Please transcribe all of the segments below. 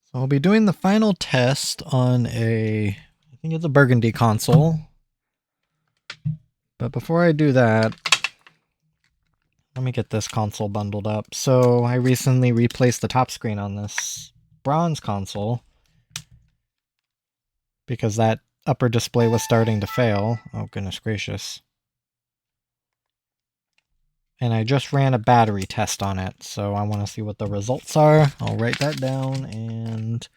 So I'll be doing the final test on I think it's a Burgundy console. But before I do that, let me get this console bundled up. So I recently replaced the top screen on this bronze console because that upper display was starting to fail. Oh, goodness gracious. And I just ran a battery test on it, so I want to see what the results are. I'll write that down and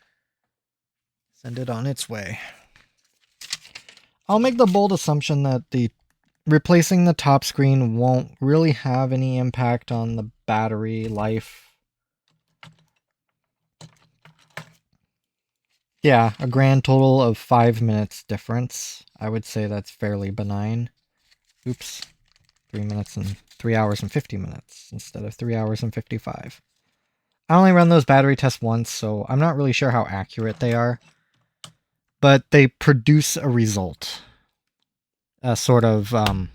send it on its way. I'll make the bold assumption that the replacing the top screen won't really have any impact on the battery life. Yeah, a grand total of 5 minutes difference. I would say that's fairly benign. Oops. 3 hours and 50 minutes instead of 3 hours and 55. I only run those battery tests once, so I'm not really sure how accurate they are. But they produce a result. A sort of an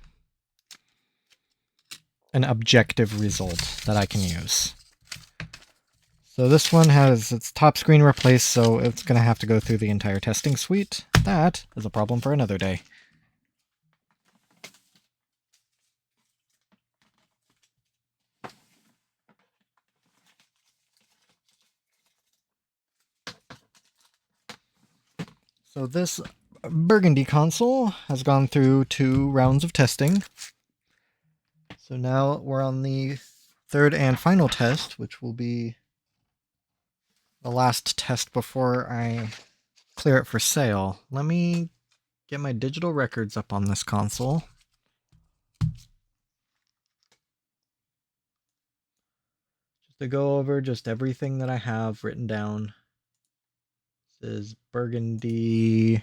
objective result that I can use. So this one has its top screen replaced, so it's going to have to go through the entire testing suite. That is a problem for another day. So this Burgundy console has gone through 2 rounds of testing. So now we're on the third and final test, which will be the last test before I clear it for sale. Let me get my digital records up on this console. Just to go over just everything that I have written down. This is Burgundy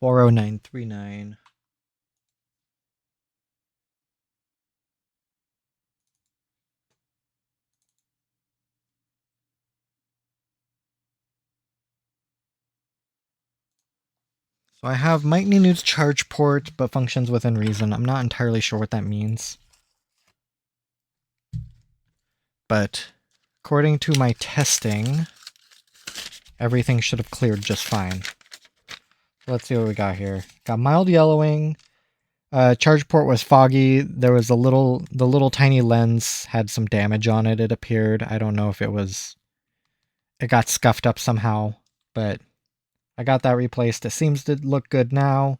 40939. So I have might need news charge port, but functions within reason. I'm not entirely sure what that means. But according to my testing, everything should have cleared just fine. So let's see what we got here. Got mild yellowing. Charge port was foggy. There was the little tiny lens had some damage on it, it appeared. I don't know if it got scuffed up somehow, but I got that replaced. It seems to look good now.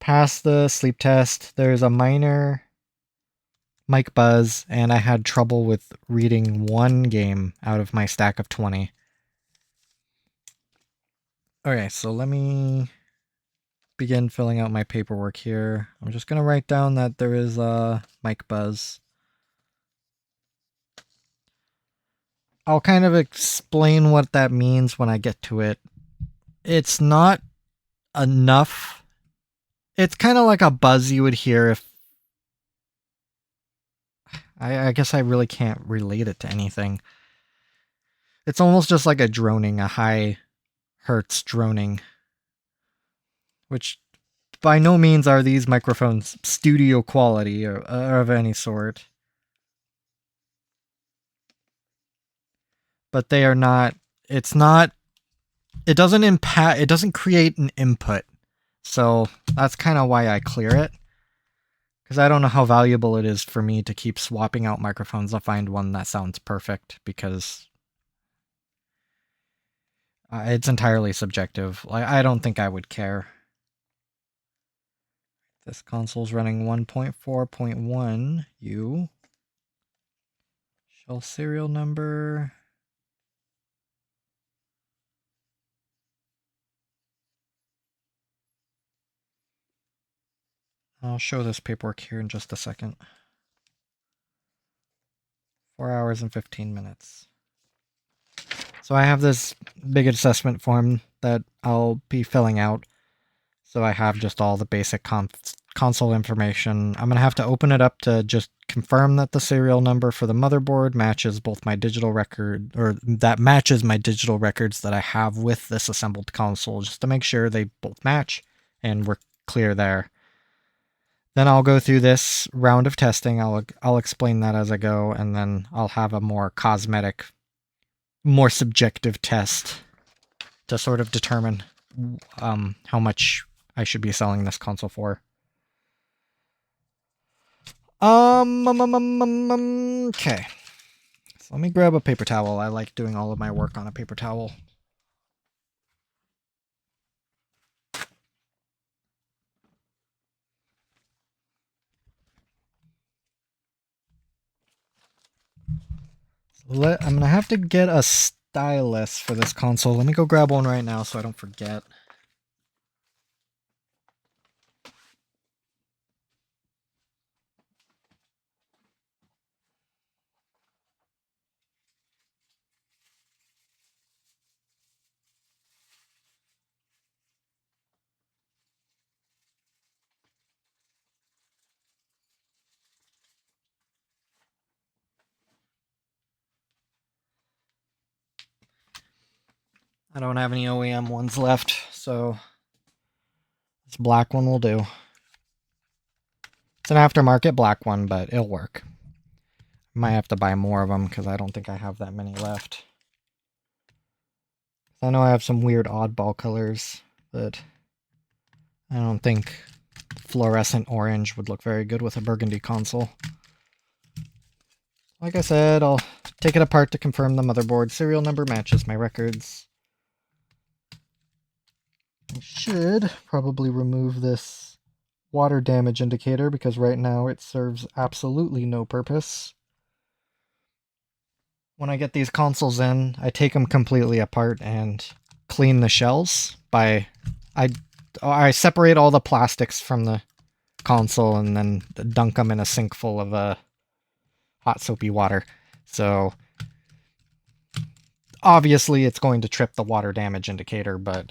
Passed the sleep test. There's a minor mic buzz, and I had trouble with reading one game out of my stack of 20. Okay, so let me begin filling out my paperwork here. I'm just going to write down that there is a mic buzz. I'll kind of explain what that means when I get to it. It's not enough. It's kind of like a buzz you would hear if... I guess I really can't relate it to anything. It's almost just like a droning, a high hertz droning. Which by no means are these microphones studio quality or of any sort. But they are not... It's not... It doesn't create an input. So that's kind of why I clear it. Because I don't know how valuable it is for me to keep swapping out microphones to find one that sounds perfect, because it's entirely subjective. I don't think I would care. This console's running 1.4.1 U. Shell serial number. I'll show this paperwork here in just a second. 4 hours and 15 minutes. So I have this big assessment form that I'll be filling out. So I have just all the basic console information. I'm going to have to open it up to just confirm that the serial number for the motherboard matches both my digital record, or that matches my digital records that I have with this assembled console, just to make sure they both match and we're clear there. Then I'll go through this round of testing. I'll explain that as I go, and then I'll have a more cosmetic more subjective test to sort of determine how much I should be selling this console for. Okay. So let me grab a paper towel. I like doing all of my work on a paper towel. I'm going to have to get a stylus for this console. Let me go grab one right now so I don't forget. I don't have any OEM ones left, so this black one will do. It's an aftermarket black one, but it'll work. Might have to buy more of them because I don't think I have that many left. I know I have some weird oddball colors, but I don't think fluorescent orange would look very good with a Burgundy console. Like I said, I'll take it apart to confirm the motherboard serial number matches my records. I should probably remove this water damage indicator because right now it serves absolutely no purpose. When I get these consoles in, I take them completely apart and clean the shells by... I separate all the plastics from the console and then dunk them in a sink full of hot soapy water. So obviously it's going to trip the water damage indicator, but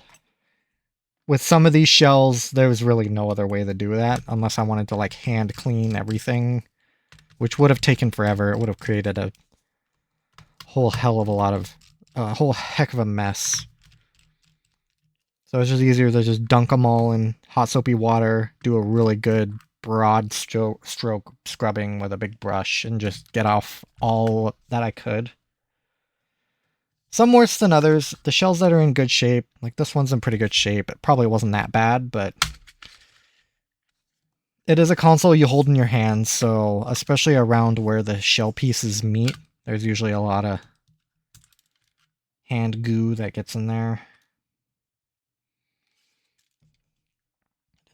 with some of these shells, there was really no other way to do that unless I wanted to like hand clean everything, which would have taken forever. It would have created a whole heck of a mess. So it's just easier to just dunk them all in hot soapy water, do a really good broad stroke scrubbing with a big brush, and just get off all that I could. Some worse than others. The shells that are in good shape, like this one's in pretty good shape. It probably wasn't that bad, but it is a console you hold in your hands, so especially around where the shell pieces meet, there's usually a lot of hand goo that gets in there.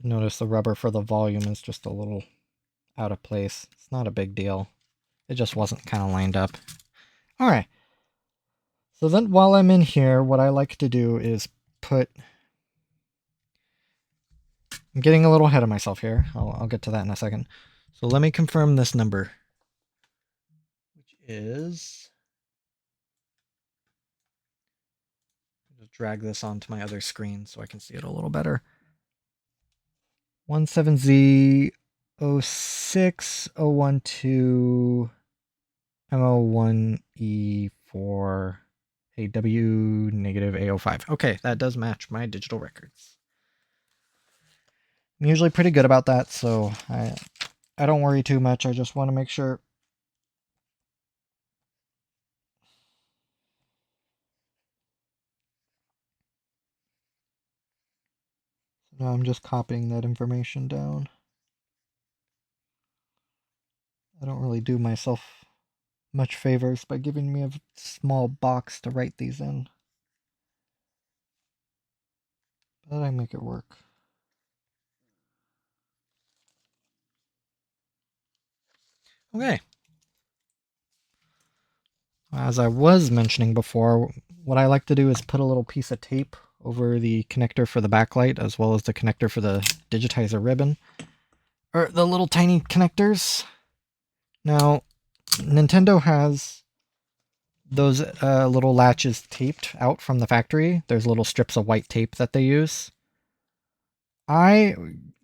Notice the rubber for the volume is just a little out of place. It's not a big deal. It just wasn't kind of lined up. Alright. So then while I'm in here, what I like to do is put... I'm getting a little ahead of myself here. I'll get to that in a second. So let me confirm this number. Which is... I'll just drag this onto my other screen so I can see it a little better. 17Z06012 MO1E4 AW negative A05. Okay, that does match my digital records. I'm usually pretty good about that, so I don't worry too much. I just want to make sure. So now I'm just copying that information down. I don't really do myself much favors by giving me a small box to write these in. But I make it work. Okay. As I was mentioning before, what I like to do is put a little piece of tape over the connector for the backlight as well as the connector for the digitizer ribbon. Or the little tiny connectors. Now, Nintendo has those little latches taped out from the factory. There's little strips of white tape that they use. I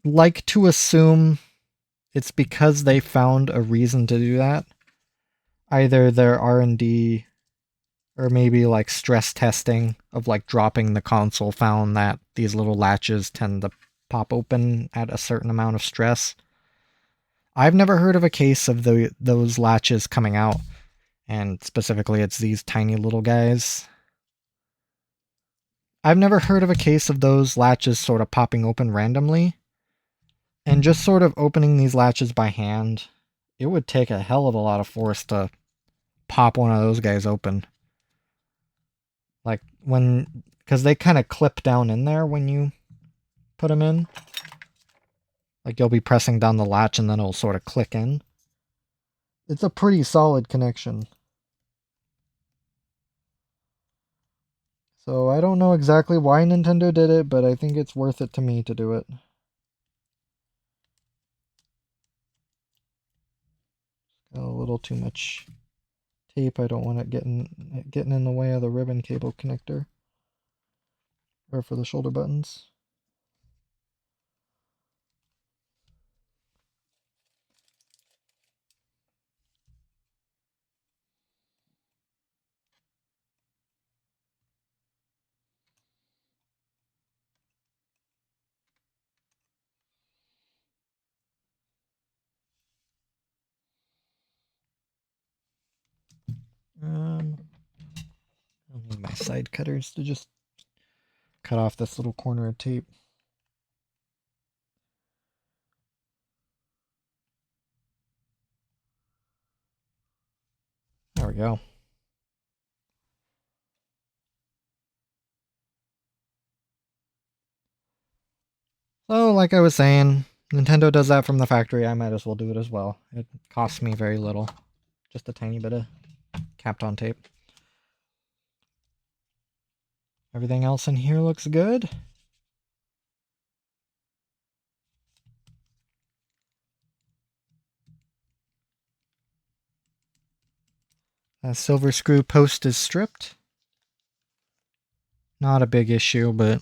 like to assume it's because they found a reason to do that. Either their R&D or maybe like stress testing of like dropping the console found that these little latches tend to pop open at a certain amount of stress. I've never heard of a case of those latches coming out, And specifically, it's these tiny little guys. I've never heard of a case of those latches sort of popping open randomly. And just sort of opening these latches by hand, it would take a hell of a lot of force to pop one of those guys open. Like when, because they kind of clip down in there when you put them in. Like you'll be pressing down the latch and then it'll sort of click in. It's a pretty solid connection. So I don't know exactly why Nintendo did it, but I think it's worth it to me to do it. Got a little too much tape. I don't want it getting in the way of the ribbon cable connector. Or for the shoulder buttons. I'll need my side cutters to just cut off this little corner of tape. There we go. So, like I was saying, Nintendo does that from the factory. I might as well do it as well. It costs me very little. Just a tiny bit of capped on tape. Everything else in here looks good. That silver screw post is stripped. Not a big issue, but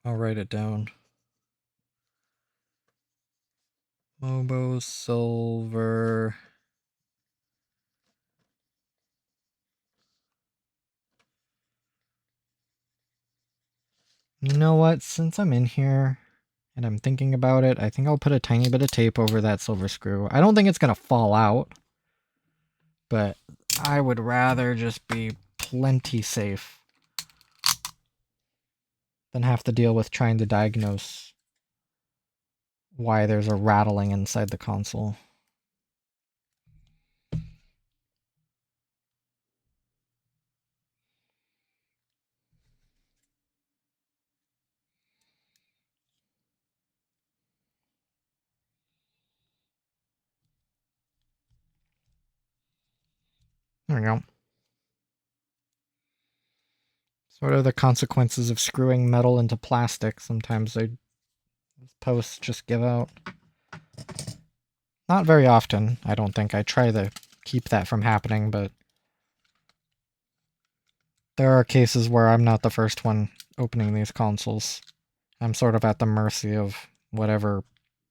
I'll write it down. Mobo silver. You know what? Since I'm in here and I'm thinking about it, I think I'll put a tiny bit of tape over that silver screw. I don't think it's going to fall out, but I would rather just be plenty safe than have to deal with trying to diagnose why there's a rattling inside the console. There we go. Sort of the consequences of screwing metal into plastic. Sometimes posts just give out. Not very often, I don't think. I try to keep that from happening, but there are cases where I'm not the first one opening these consoles. I'm sort of at the mercy of whatever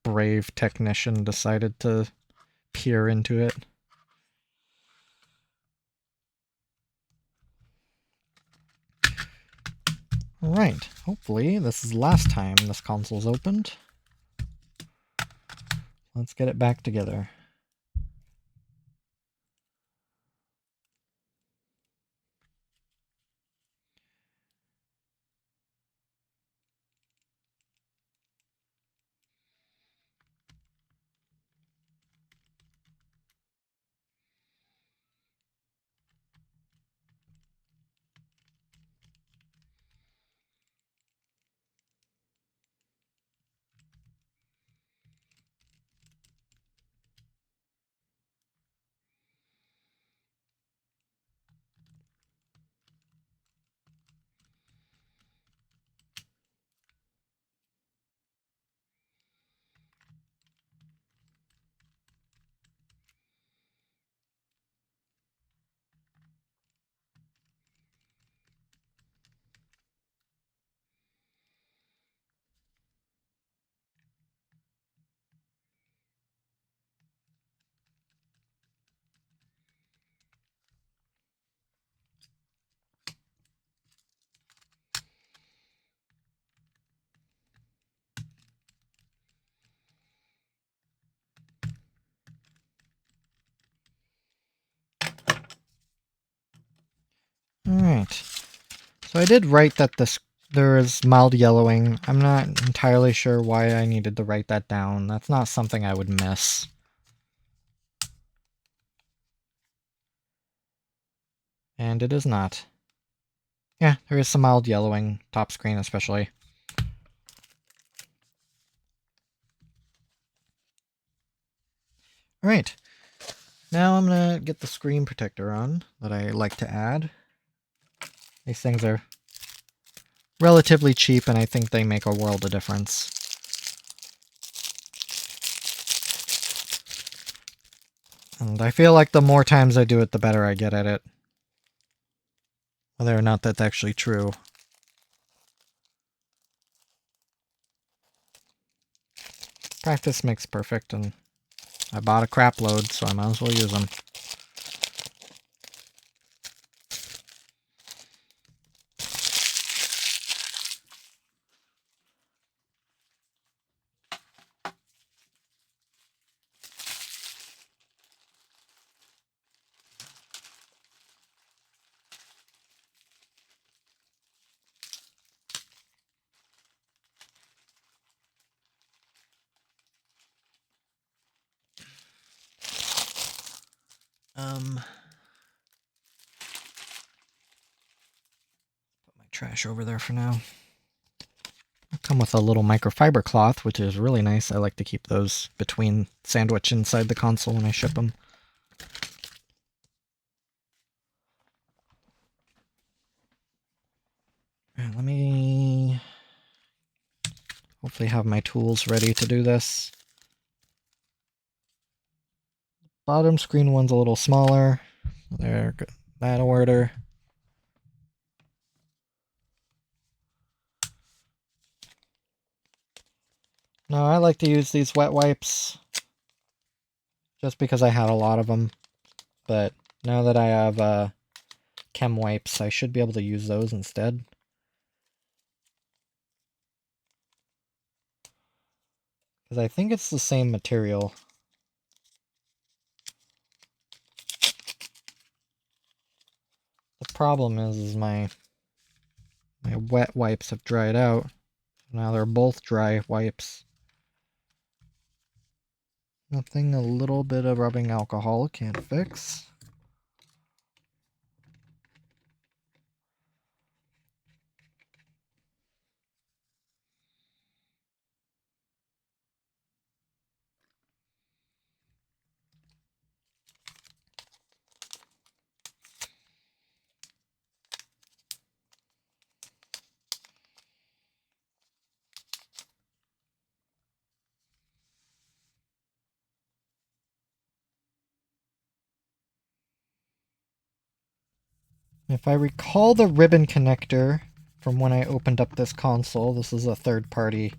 brave technician decided to peer into it. Alright, hopefully this is the last time this console's opened. Let's get it back together. So I did write that there is mild yellowing. I'm not entirely sure why I needed to write that down. That's not something I would miss. And it is not. Yeah, there is some mild yellowing, top screen especially. Alright, now I'm gonna get the screen protector on that I like to add. These things are relatively cheap and I think they make a world of difference. And I feel like the more times I do it, the better I get at it. Whether or not that's actually true. Practice makes perfect, and I bought a crap load, so I might as well use them. Put my trash over there for now. I come with a little microfiber cloth, which is really nice. I like to keep those between sandwich inside the console when I ship them. Alright, let me hopefully have my tools ready to do this. Bottom screen one's a little smaller. There, that order. No, I like to use these wet wipes just because I had a lot of them. But now that I have chem wipes, I should be able to use those instead. Because I think it's the same material. The problem is my wet wipes have dried out. Now they're both dry wipes. Nothing a little bit of rubbing alcohol can't fix. If I recall the ribbon connector from when I opened up this console, this is a third-party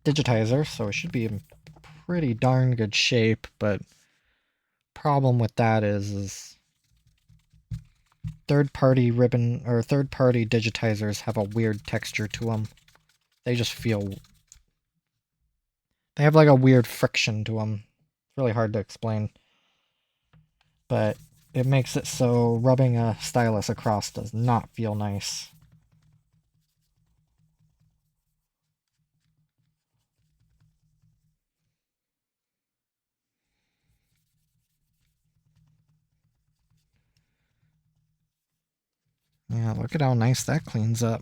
digitizer, so it should be in pretty darn good shape, but problem with that is third-party ribbon or third-party digitizers have a weird texture to them. They just feel... They have like a weird friction to them. It's really hard to explain. But it makes it so rubbing a stylus across does not feel nice. Yeah, look at how nice that cleans up.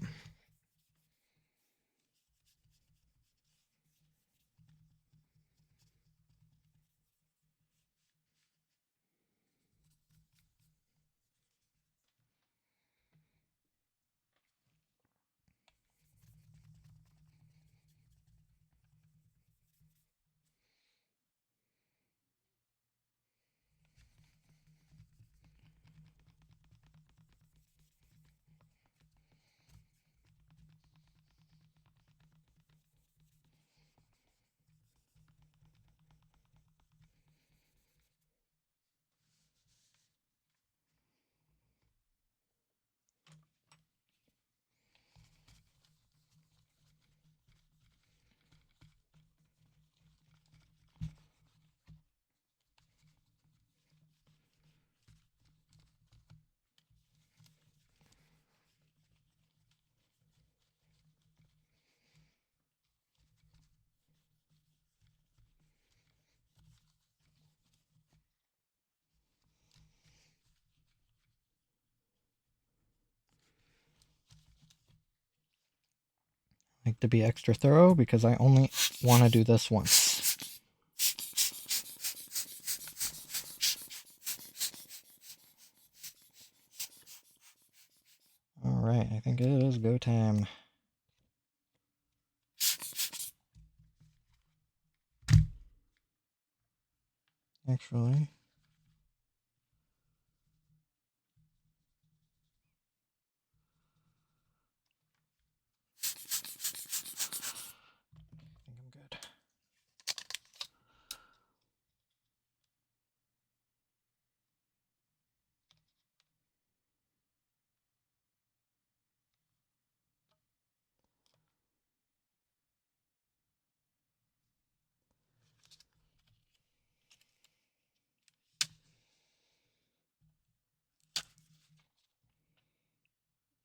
like to be extra thorough because I only want to do this once. Alright, I think it is go time. Actually, I think I'm good.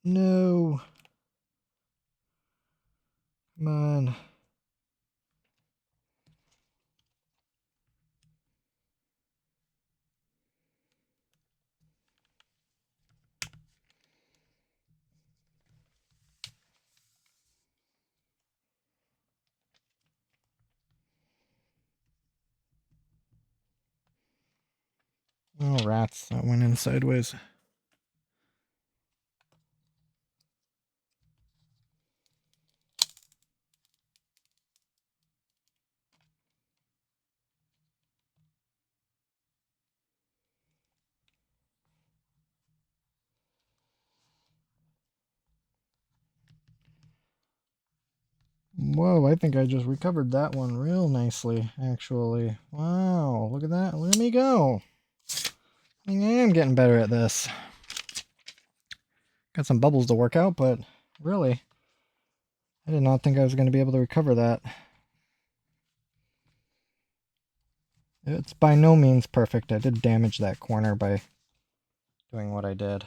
No! Come on. Oh, rats. That went in sideways. Whoa, I think I just recovered that one real nicely, actually. Wow, look at that. Look at me go. I think I am getting better at this. Got some bubbles to work out, but really, I did not think I was going to be able to recover that. It's by no means perfect. I did damage that corner by doing what I did.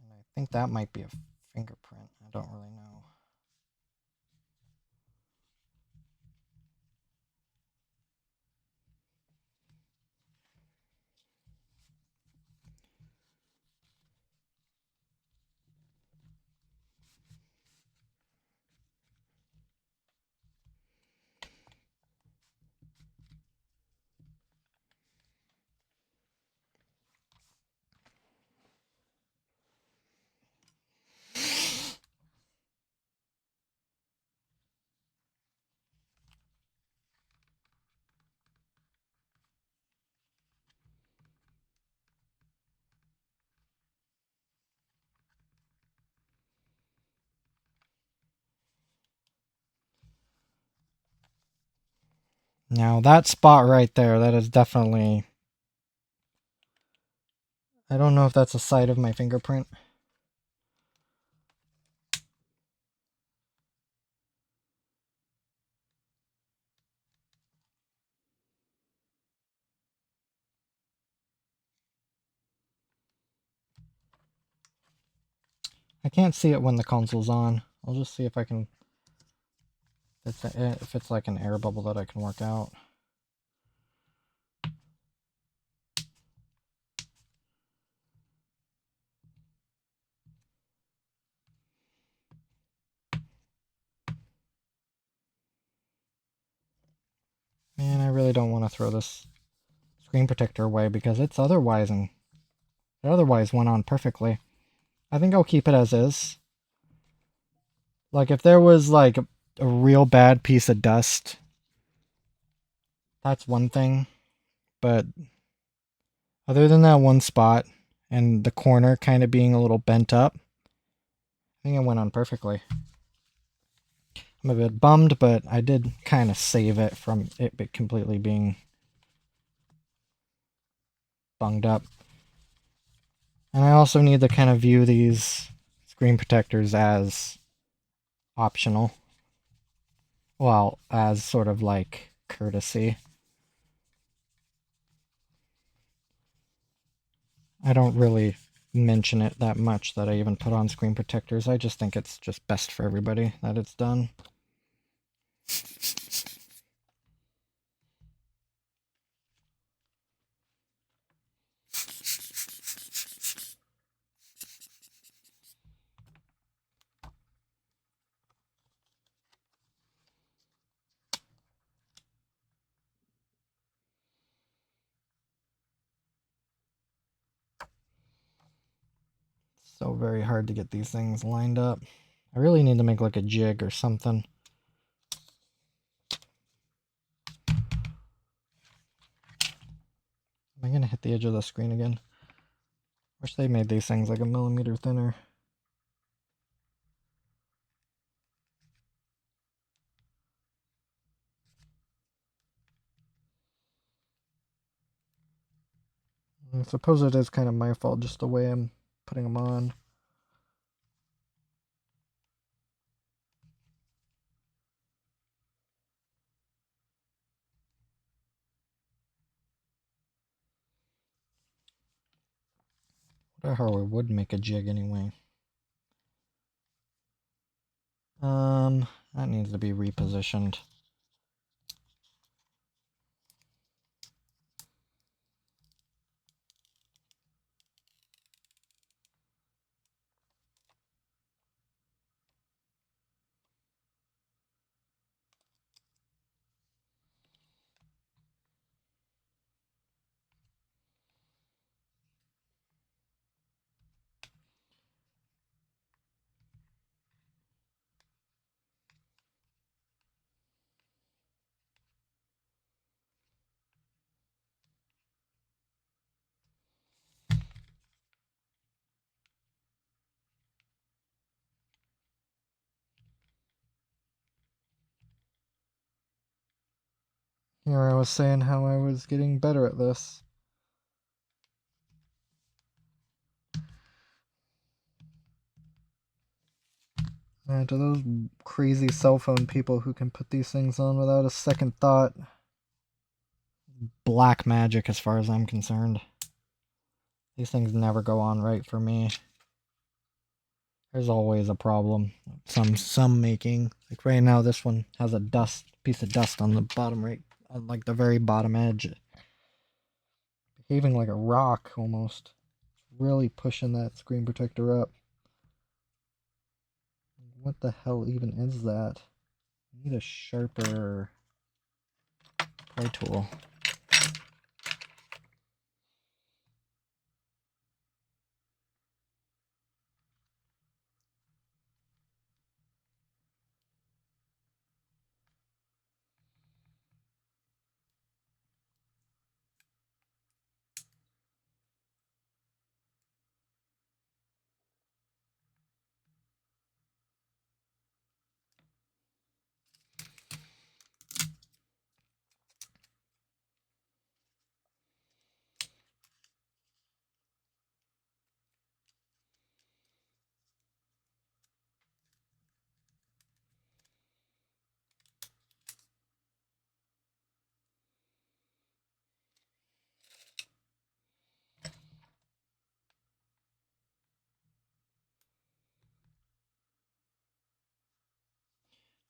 And I think that might be a fingerprint. I don't really know. Now that spot right there, that is definitely... I don't know if that's a side of my fingerprint. I can't see it when the console's on. I'll just see if I can... if it's like an air bubble that I can work out. Man, I really don't want to throw this screen protector away because it otherwise went on perfectly. I think I'll keep it as is. Like if there was like a real bad piece of dust, that's one thing. But other than that one spot and the corner kind of being a little bent up, I think it went on perfectly. I'm a bit bummed, but I did kind of save it from it completely being bunged up. And I also need to kind of view these screen protectors as optional. Well, as sort of like courtesy. I don't really mention it that much that I even put on screen protectors. I just think it's just best for everybody that it's done. So very hard to get these things lined up. I really need to make like a jig or something. Am I gonna hit the edge of the screen again? Wish they made these things like a millimeter thinner. I suppose it is kind of my fault, just the way I'm putting them on. I wonder how I would make a jig anyway. That needs to be repositioned. Here I was saying how I was getting better at this. To those crazy cell phone people who can put these things on without a second thought, black magic as far as I'm concerned. These things never go on right for me. There's always a problem. Some making. Like right now, this one has a piece of dust on the bottom right, on like the very bottom edge. Behaving like a rock almost. Really pushing that screen protector up. What the hell even is that? I need a sharper pry tool.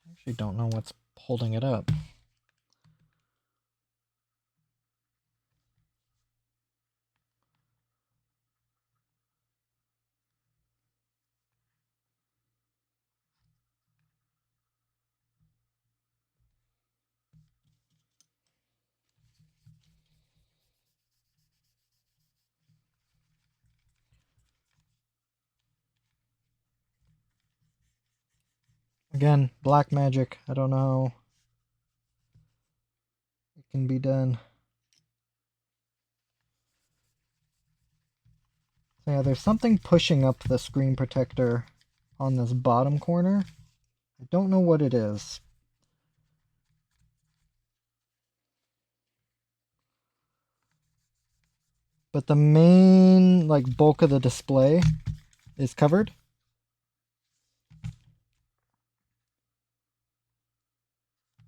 I actually don't know what's holding it up. Again, black magic. I don't know how it can be done. So yeah, there's something pushing up the screen protector on this bottom corner. I don't know what it is. But the main like bulk of the display is covered.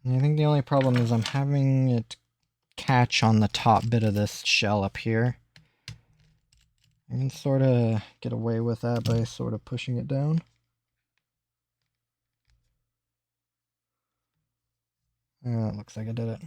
And I think the only problem is I'm having it catch on the top bit of this shell up here. I can sort of get away with that by sort of pushing it down. It looks like I did it.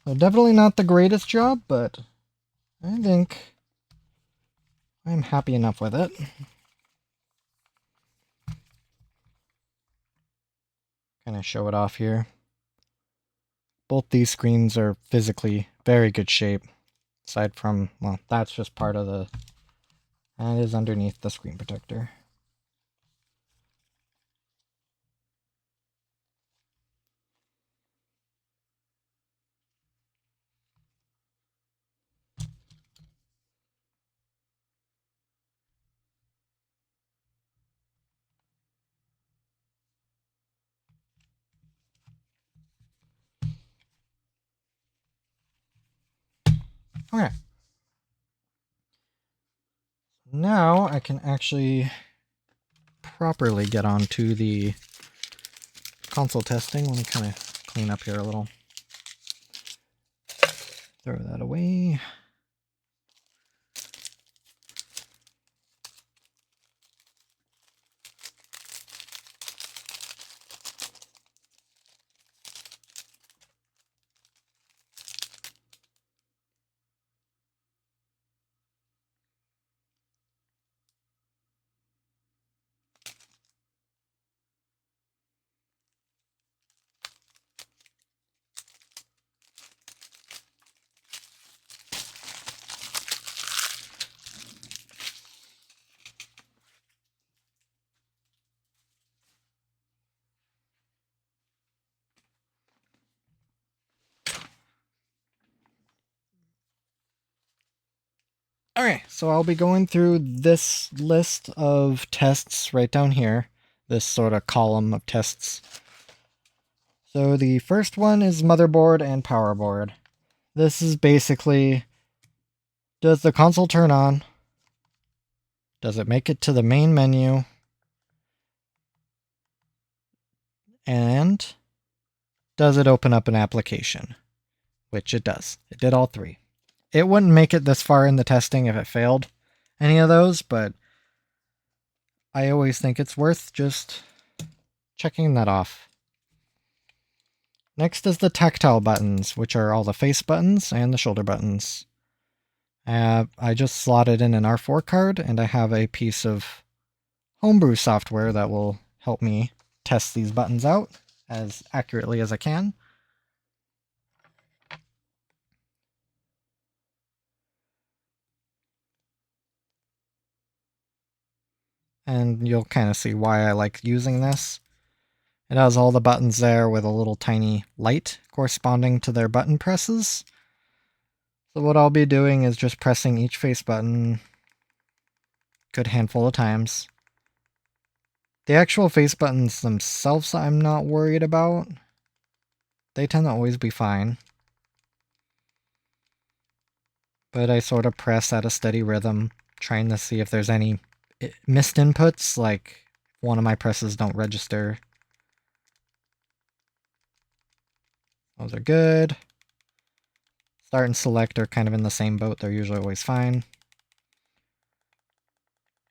So definitely not the greatest job, but I think I'm happy enough with it. Kind of show it off here. Both these screens are physically very good shape. Aside from, well, that's just part of the... That is underneath the screen protector. Okay. Now I can actually properly get onto the console testing. Let me kind of clean up here a little. Throw that away. Okay, so I'll be going through this list of tests right down here, this sort of column of tests. So the first one is motherboard and power board. This is basically, does the console turn on? Does it make it to the main menu? And does it open up an application? Which it does. It did all three. It wouldn't make it this far in the testing if it failed any of those, but I always think it's worth just checking that off. Next is the tactile buttons, which are all the face buttons and the shoulder buttons. I just slotted in an R4 card, and I have a piece of homebrew software that will help me test these buttons out as accurately as I can. And you'll kind of see why I like using this. It has all the buttons there with a little tiny light corresponding to their button presses. So what I'll be doing is just pressing each face button a good handful of times. The actual face buttons themselves I'm not worried about. They tend to always be fine. But I sort of press at a steady rhythm, trying to see if there's any missed inputs, like one of my presses don't register. Those are good. Start and select are kind of in the same boat. They're usually always fine.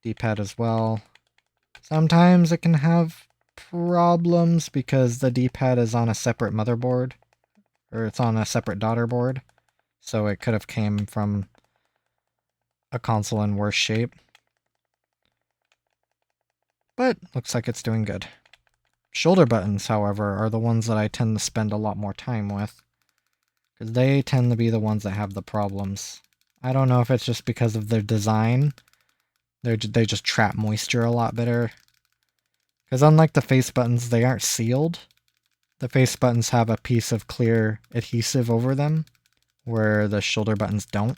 D-pad as well. Sometimes it can have problems because the D-pad is on a separate motherboard, or it's on a separate daughter board, so it could have came from a console in worse shape. But looks like it's doing good. Shoulder buttons, however, are the ones that I tend to spend a lot more time with, because they tend to be the ones that have the problems. I don't know if it's just because of their design. They just trap moisture a lot better. Because unlike the face buttons, they aren't sealed. The face buttons have a piece of clear adhesive over them, where the shoulder buttons don't.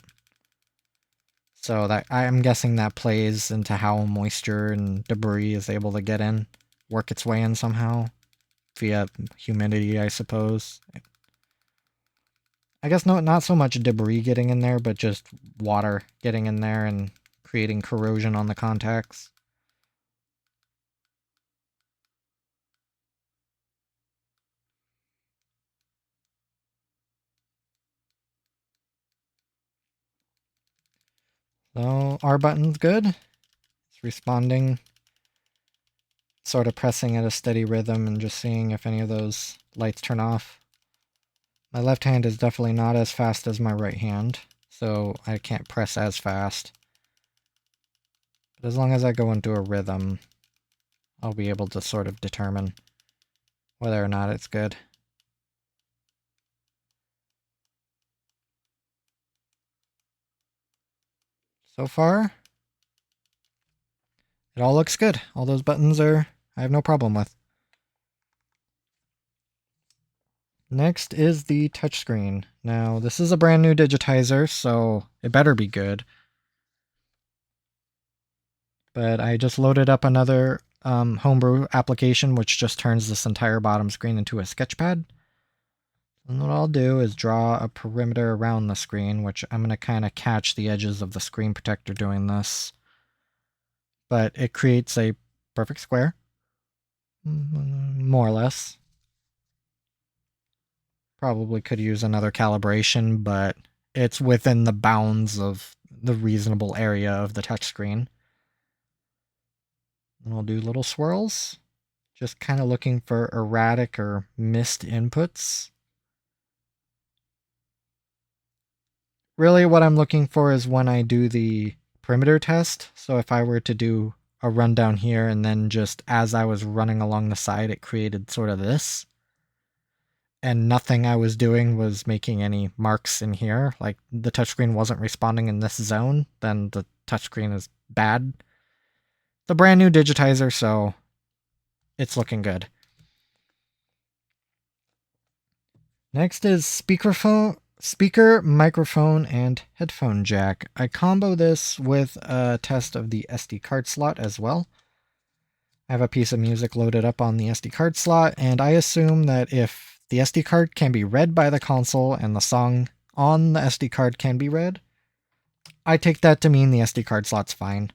So that I'm guessing that plays into how moisture and debris is able to get in, work its way in somehow, via humidity, I suppose. I guess not so much debris getting in there, but just water getting in there and creating corrosion on the contacts. So R button's good. It's responding, sort of pressing at a steady rhythm and just seeing if any of those lights turn off. My left hand is definitely not as fast as my right hand, so I can't press as fast. But as long as I go into a rhythm, I'll be able to sort of determine whether or not it's good. So far, it all looks good. All those buttons I have no problem with. Next is the touchscreen. Now, this is a brand new digitizer, so it better be good. But I just loaded up another homebrew application, which just turns this entire bottom screen into a sketchpad. And what I'll do is draw a perimeter around the screen, which I'm going to kind of catch the edges of the screen protector doing this. But it creates a perfect square, more or less. Probably could use another calibration, but it's within the bounds of the reasonable area of the touchscreen. And we'll do little swirls, just kind of looking for erratic or missed inputs. Really what I'm looking for is when I do the perimeter test. So if I were to do a run down here and then just as I was running along the side, it created sort of this. And nothing I was doing was making any marks in here, like the touchscreen wasn't responding in this zone, then the touchscreen is bad. The brand new digitizer, so it's looking good. Next is speaker, microphone, and headphone jack. I combo this with a test of the SD card slot as well. I have a piece of music loaded up on the SD card slot, and I assume that if the SD card can be read by the console and the song on the SD card can be read, I take that to mean the SD card slot's fine.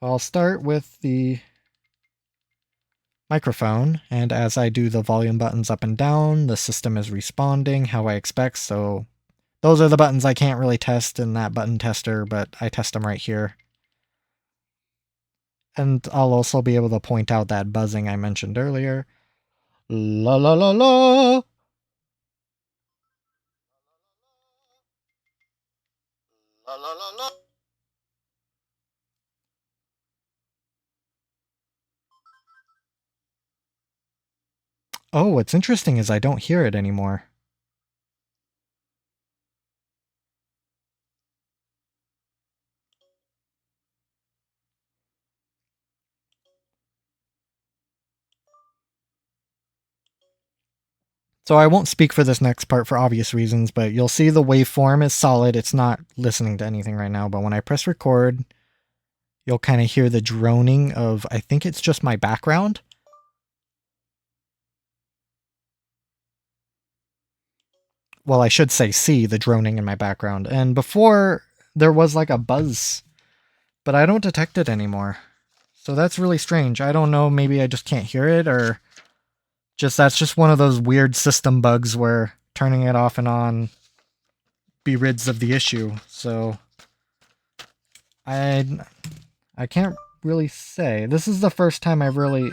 So I'll start with the microphone, and as I do the volume buttons up and down, the system is responding how I expect, so those are the buttons I can't really test in that button tester, but I test them right here. And I'll also be able to point out that buzzing I mentioned earlier. La la la la! La la la la! Oh, what's interesting is I don't hear it anymore. So I won't speak for this next part for obvious reasons, but you'll see the waveform is solid. It's not listening to anything right now, but when I press record, you'll kind of hear the droning of, I think it's just my background. Well, I should say see the droning in my background. And before, there was like a buzz, but I don't detect it anymore. So that's really strange. I don't know, maybe I just can't hear it, or just that's just one of those weird system bugs where turning it off and on be rids of the issue. So I can't really say. This is the first time I've really...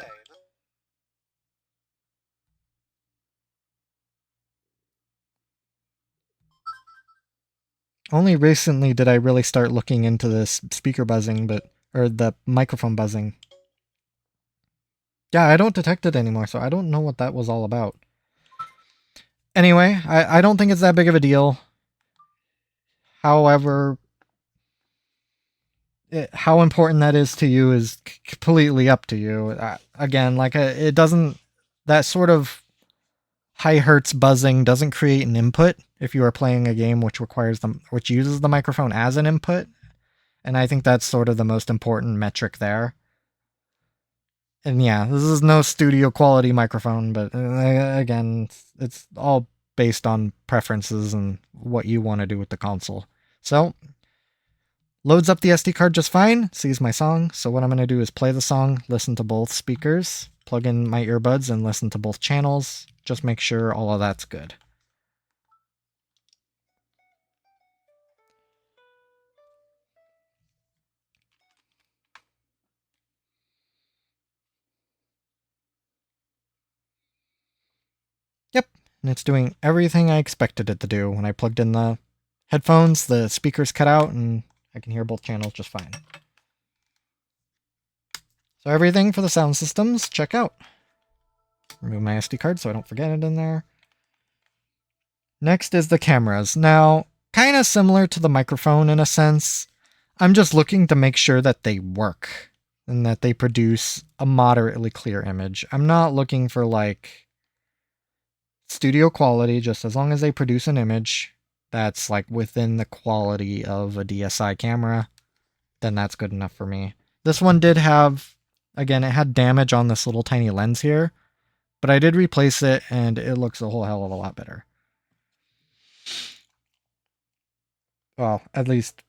Only recently did I really start looking into this speaker buzzing, or the microphone buzzing. Yeah, I don't detect it anymore, so I don't know what that was all about. Anyway, I don't think it's that big of a deal. However, how important that is to you is completely up to you. Again, it doesn't... That sort of high hertz buzzing doesn't create an input if you are playing a game which which uses the microphone as an input. And I think that's sort of the most important metric there. And yeah, this is no studio quality microphone, but again, it's all based on preferences and what you want to do with the console. So, loads up the SD card just fine, sees my song. So what I'm going to do is play the song, listen to both speakers, plug in my earbuds and listen to both channels. Just make sure all of that's good. Yep, and it's doing everything I expected it to do. When I plugged in the headphones, the speakers cut out and I can hear both channels just fine. So everything for the sound systems, check out. Remove my SD card so I don't forget it in there. Next is the cameras. Now, kind of similar to the microphone in a sense. I'm just looking to make sure that they work and that they produce a moderately clear image. I'm not looking for like studio quality, just as long as they produce an image that's like within the quality of a DSi camera, then that's good enough for me. This one did have, again, it had damage on this little tiny lens here, but I did replace it and it looks a whole hell of a lot better. Well, at least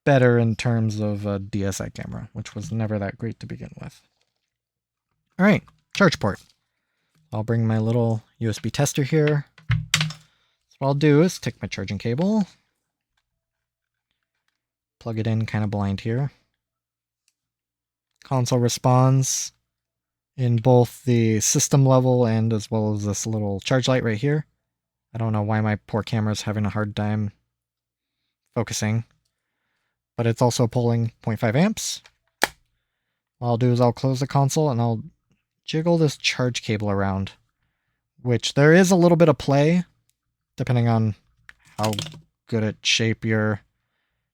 better in terms of a DSi camera, which was never that great to begin with. All right, charge port. I'll bring my little USB tester here. So what I'll do is take my charging cable, plug it in kind of blind here. Console responds in both the system level and as well as this little charge light right here. I don't know why my poor camera's having a hard time focusing, but it's also pulling 0.5 amps. What I'll do is I'll close the console and I'll jiggle this charge cable around, which there is a little bit of play depending on how good at shape your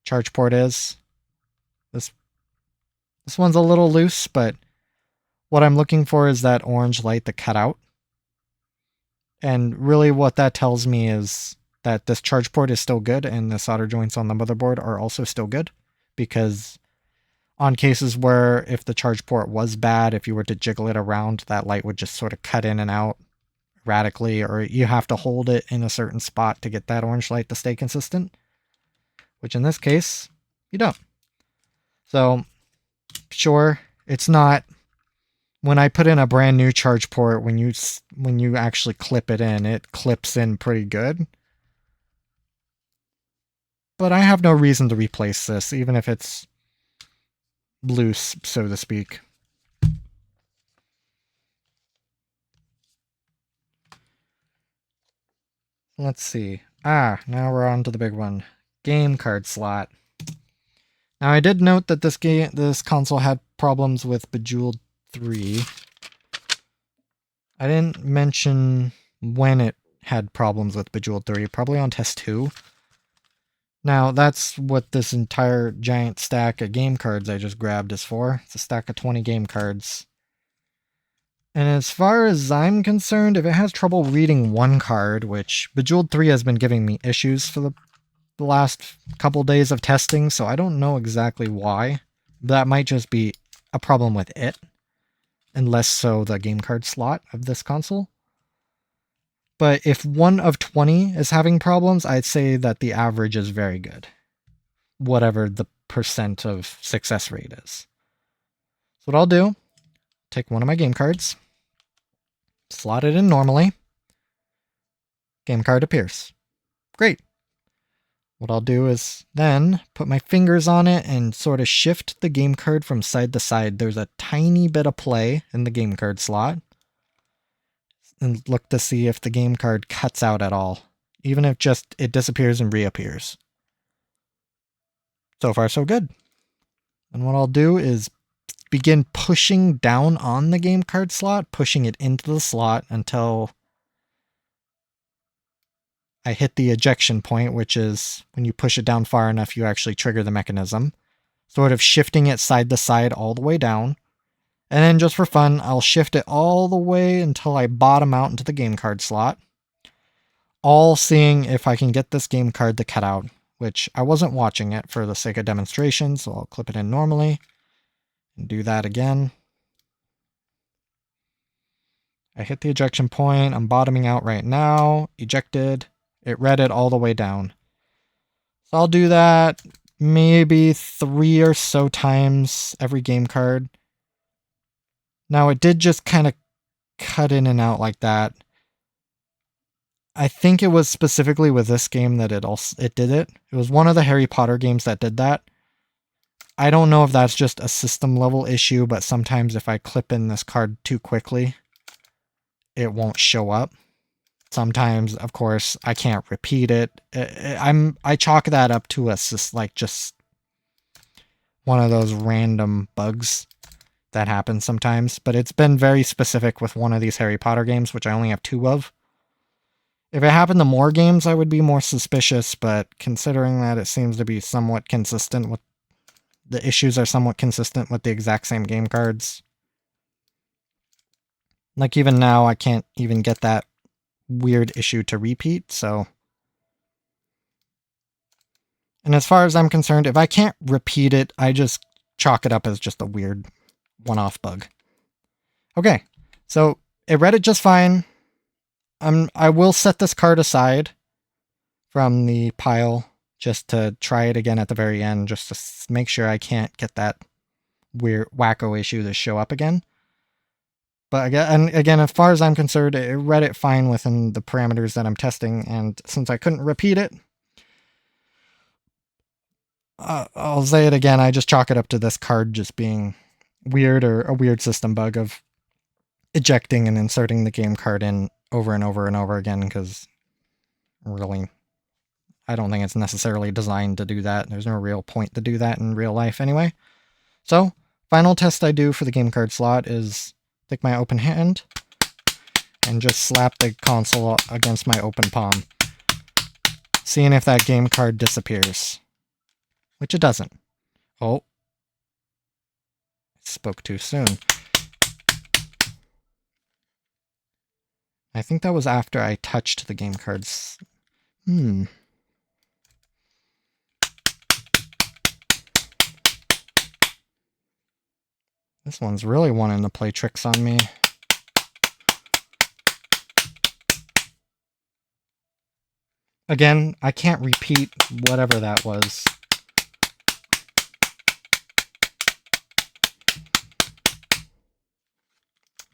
charge port is. This one's a little loose, but what I'm looking for is that orange light to cut out. And really what that tells me is that this charge port is still good and the solder joints on the motherboard are also still good, because on cases where if the charge port was bad, if you were to jiggle it around, that light would just sort of cut in and out erratically, or you have to hold it in a certain spot to get that orange light to stay consistent, which in this case, you don't. So sure, it's not, when I put in a brand new charge port, when you actually clip it in, it clips in pretty good. But I have no reason to replace this, even if it's loose, so to speak. Let's see. Now we're on to the big one. Game card slot. Now I did note that this console had problems with Bejeweled 3. I didn't mention when it had problems with Bejeweled 3, probably on test 2. Now that's what this entire giant stack of game cards I just grabbed is for. It's a stack of 20 game cards. And as far as I'm concerned, if it has trouble reading one card, which Bejeweled 3 has been giving me issues for the last couple days of testing, so I don't know exactly why. That might just be a problem with it, and less so the game card slot of this console. But if 1 of 20 is having problems, I'd say that the average is very good, whatever the percent of success rate is. So what I'll do, take one of my game cards, slot it in normally, game card appears. Great. What I'll do is then put my fingers on it and sort of shift the game card from side to side. There's a tiny bit of play in the game card slot. And look to see if the game card cuts out at all, even if just it disappears and reappears. So far, so good. And what I'll do is begin pushing down on the game card slot, pushing it into the slot until I hit the ejection point, which is when you push it down far enough, you actually trigger the mechanism. Sort of shifting it side to side all the way down. And then just for fun, I'll shift it all the way until I bottom out into the game card slot. All seeing if I can get this game card to cut out, which I wasn't watching it for the sake of demonstration, so I'll clip it in normally and do that again. I hit the ejection point, I'm bottoming out right now, ejected, it read it all the way down. So I'll do that maybe 3 or so times every game card. Now it did just kind of cut in and out like that. I think it was specifically with this game that it did it. It was one of the Harry Potter games that did that. I don't know if that's just a system level issue, but sometimes if I clip in this card too quickly, it won't show up. Sometimes, of course, I can't repeat it. I chalk that up to just one of those random bugs that happen sometimes, but it's been very specific with one of these Harry Potter games, which I only have 2 of. If it happened to more games, I would be more suspicious, but considering that it seems to be somewhat consistent with the issues are somewhat consistent with the exact same game cards. Like even now, I can't even get that weird issue to repeat, so. And as far as I'm concerned, if I can't repeat it, I just chalk it up as just a weird one-off bug. Okay, so it read it just fine. I will set this card aside from the pile just to try it again at the very end, just to make sure I can't get that weird wacko issue to show up again. But again, as far as I'm concerned, it read it fine within the parameters that I'm testing, and since I couldn't repeat it, I'll say it again, I just chalk it up to this card just being weird, or a weird system bug of ejecting and inserting the game card in over and over and over again, because really, I don't think it's necessarily designed to do that. There's no real point to do that in real life anyway. So, final test I do for the game card slot is take my open hand and just slap the console against my open palm, seeing if that game card disappears. Which it doesn't. Oh. Spoke too soon. I think that was after I touched the game cards. This one's really wanting to play tricks on me. Again, I can't repeat whatever that was.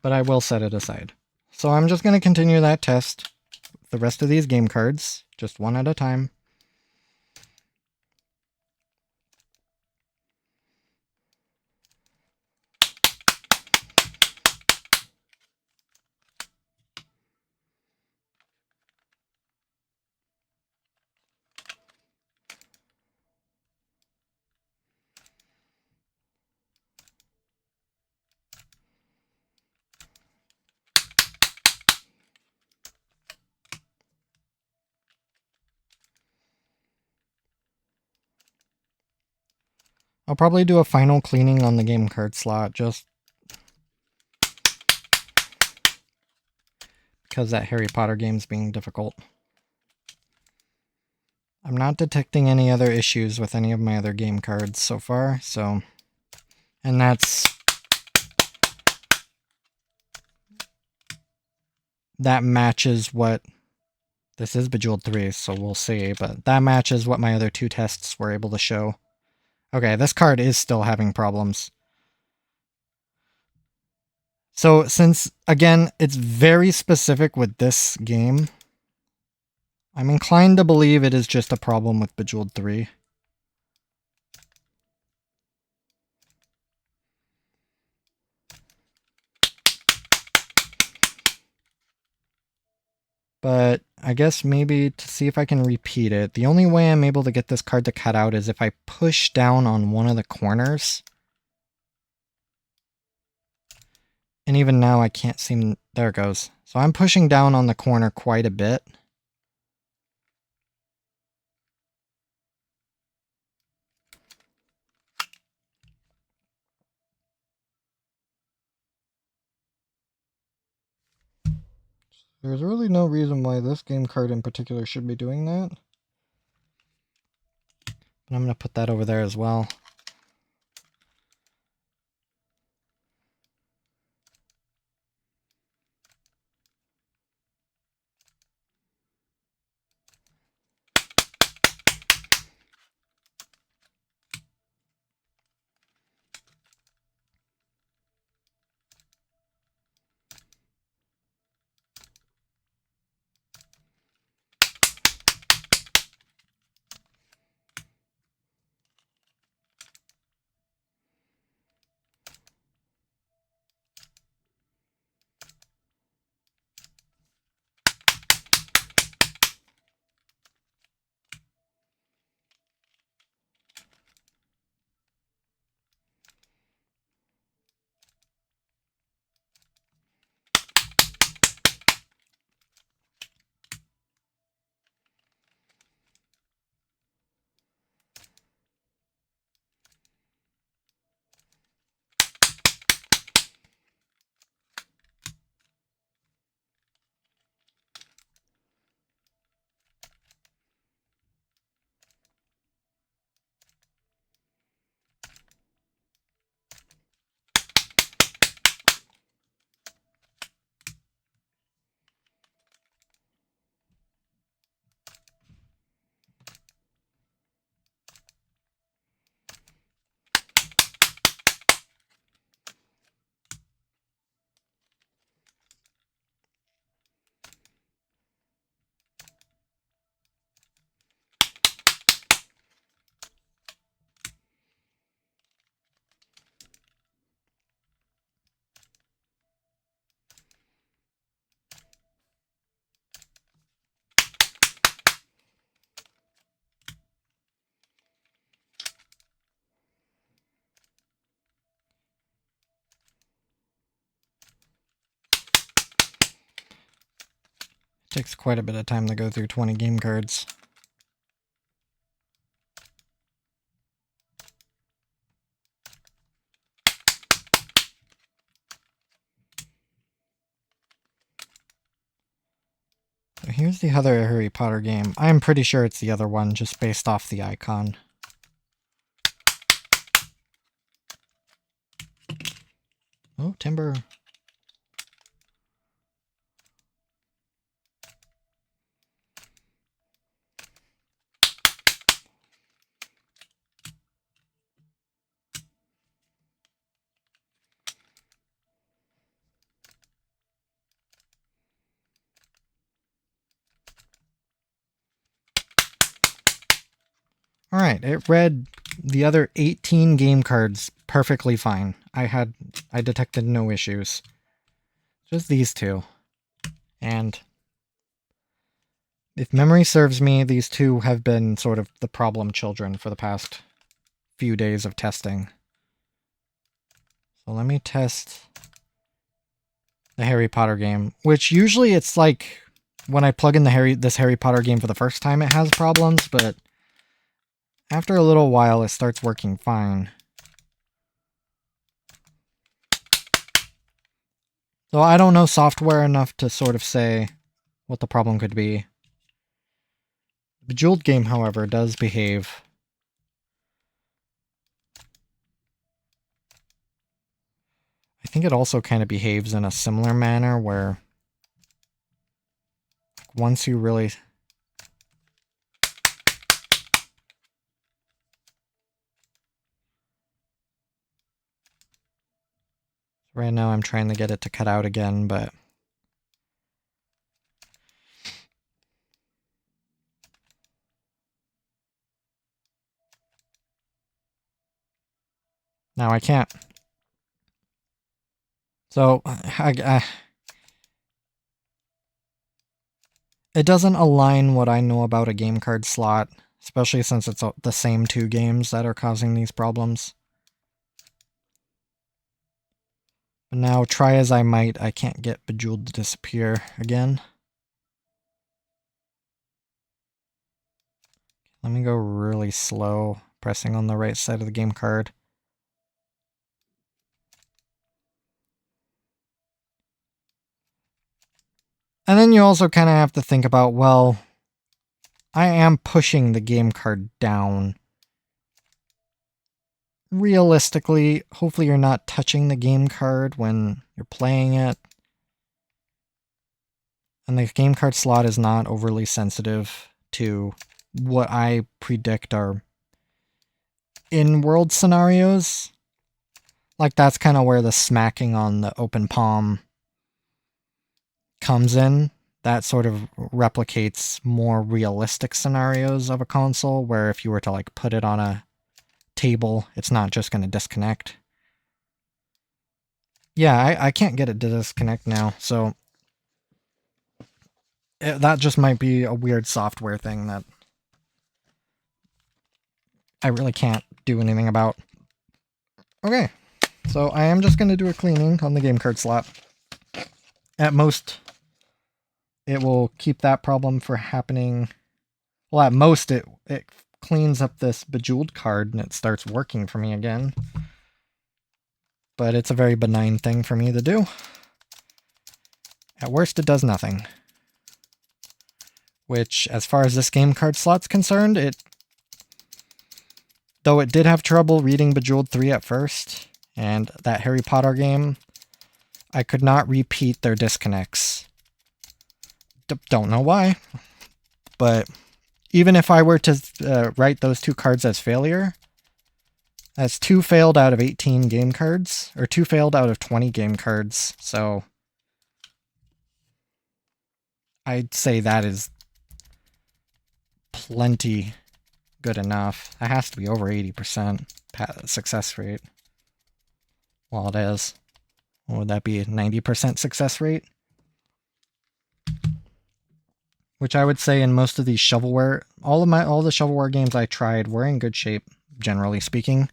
But I will set it aside. So I'm just going to continue that test with the rest of these game cards, just one at a time. I'll probably do a final cleaning on the game card slot, just because that Harry Potter game's being difficult. I'm not detecting any other issues with any of my other game cards so far, so. And that matches what. This is Bejeweled 3, so we'll see, but that matches what my other 2 tests were able to show. Okay, this card is still having problems. So since, again, it's very specific with this game, I'm inclined to believe it is just a problem with Bejeweled 3. But I guess maybe to see if I can repeat it, the only way I'm able to get this card to cut out is if I push down on one of the corners. And even now I can't seem, there it goes. So I'm pushing down on the corner quite a bit. There's really no reason why this game card in particular should be doing that. But I'm going to put that over there as well. Takes quite a bit of time to go through 20 game cards. So here's the other Harry Potter game. I'm pretty sure it's the other one, just based off the icon. Oh, timber. Alright, it read the other 18 game cards perfectly fine. I detected no issues. Just these two. And if memory serves me, these two have been sort of the problem children for the past few days of testing. So let me test the Harry Potter game, which usually it's like when I plug in this Harry Potter game for the first time it has problems, but after a little while it starts working fine. So I don't know software enough to sort of say what the problem could be. The Bejeweled game, however, does behave. I think it also kind of behaves in a similar manner where once you really... Right now I'm trying to get it to cut out again, but... Now I can't. So, it doesn't align what I know about a game card slot, especially since it's the same two games that are causing these problems. But now, try as I might, I can't get Bejeweled to disappear again. Let me go really slow, pressing on the right side of the game card. And then you also kind of have to think about, well, I am pushing the game card down. Realistically, hopefully you're not touching the game card when you're playing it. And the game card slot is not overly sensitive to what I predict are in-world scenarios. Like, that's kind of where the smacking on the open palm comes in. That sort of replicates more realistic scenarios of a console, where if you were to, like, put it on a table, it's not just going to disconnect. Yeah, I can't get it to disconnect now, so that just might be a weird software thing that I really can't do anything about. Okay, so I am just going to do a cleaning on the game card slot. At most, it will keep that problem from happening. Well, at most, it cleans up this Bejeweled card and it starts working for me again. But it's a very benign thing for me to do. At worst, it does nothing. Which, as far as this game card slot's concerned, though it did have trouble reading Bejeweled 3 at first, and that Harry Potter game, I could not repeat their disconnects. Don't know why, but even if I were to write those two cards as failure, that's 2 failed out of 18 game cards, or 2 failed out of 20 game cards, so I'd say that is plenty good enough. That has to be over 80% success rate. Well, it is. What would that be? A 90% success rate? Which I would say in most of these shovelware, all the shovelware games I tried were in good shape, generally speaking.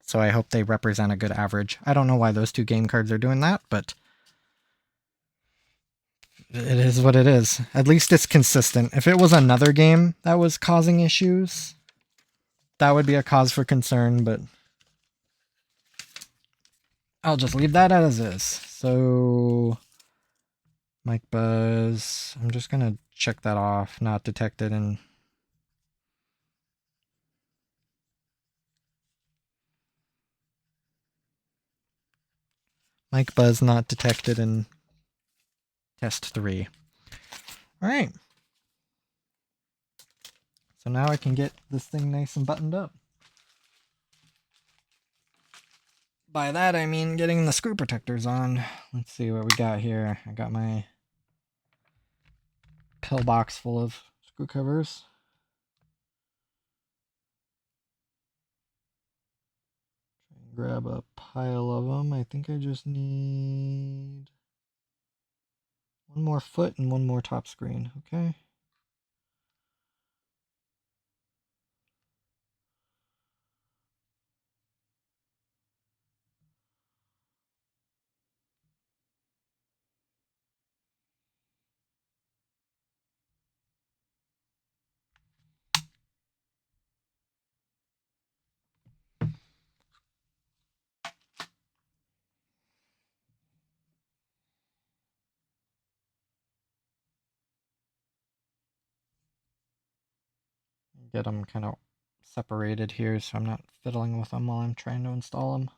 So I hope they represent a good average. I don't know why those two game cards are doing that, but It is what it is. At least it's consistent. If it was another game that was causing issues, that would be a cause for concern, but I'll just leave that as is. So, mic buzz. I'm just going to check that off. Not detected in... Mic buzz not detected in test 3. All right. So now I can get this thing nice and buttoned up. By that, I mean getting the screw protectors on. Let's see what we got here. I got my pillbox full of screw covers. Grab a pile of them. I think I just need one more foot and one more top screen. Okay. Get them kind of separated here so I'm not fiddling with them while I'm trying to install them.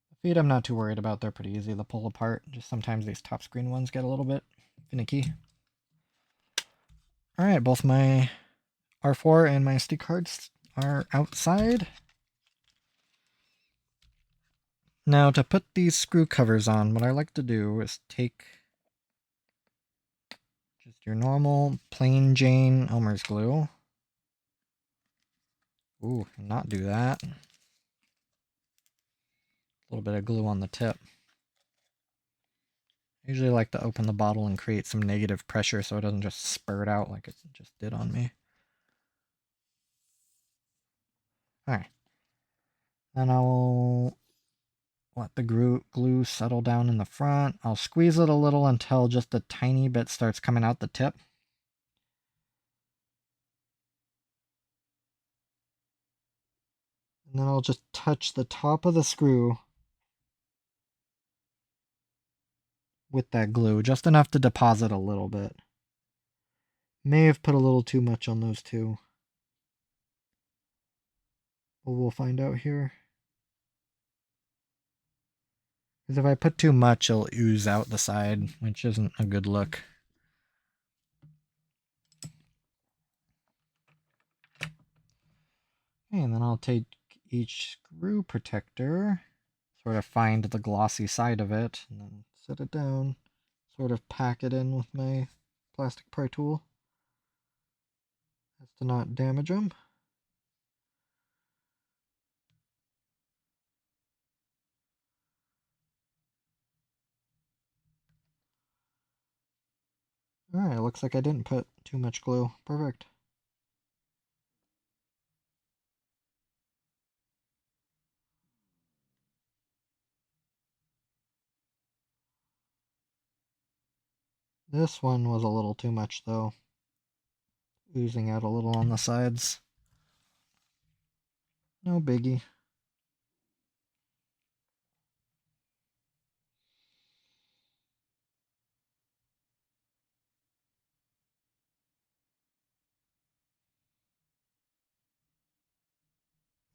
The feet I'm not too worried about. They're pretty easy to pull apart. Just sometimes these top screen ones get a little bit finicky. Alright, both my R4 and my SD cards are outside. Now to put these screw covers on, what I like to do is take just your normal plain Jane Elmer's glue. Ooh, not do that. A little bit of glue on the tip. I usually like to open the bottle and create some negative pressure so it doesn't just spurt out like it just did on me. Alright. Then I'll let the glue settle down in the front. I'll squeeze it a little until just a tiny bit starts coming out the tip. And then I'll just touch the top of the screw with that glue, just enough to deposit a little bit. May have put a little too much on those two. But we'll find out here. Because if I put too much, it'll ooze out the side, which isn't a good look. Okay, and then I'll take each screw protector, sort of find the glossy side of it, and then set it down, sort of pack it in with my plastic pry tool. As to not damage them. Alright, looks like I didn't put too much glue. Perfect. This one was a little too much though. Oozing out a little on the sides. No biggie.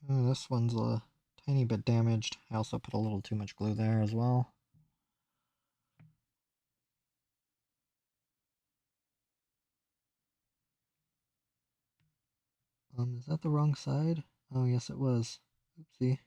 This one's a tiny bit damaged. I also put a little too much glue there as well. Is that the wrong side? Oh, yes it was. Oopsie.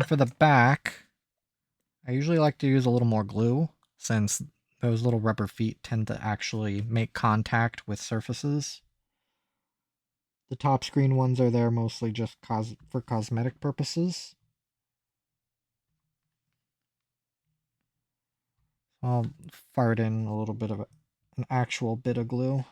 And for the back, I usually like to use a little more glue, since those little rubber feet tend to actually make contact with surfaces. The top screen ones are there mostly just for cosmetic purposes. I'll fart in a little bit of an actual bit of glue.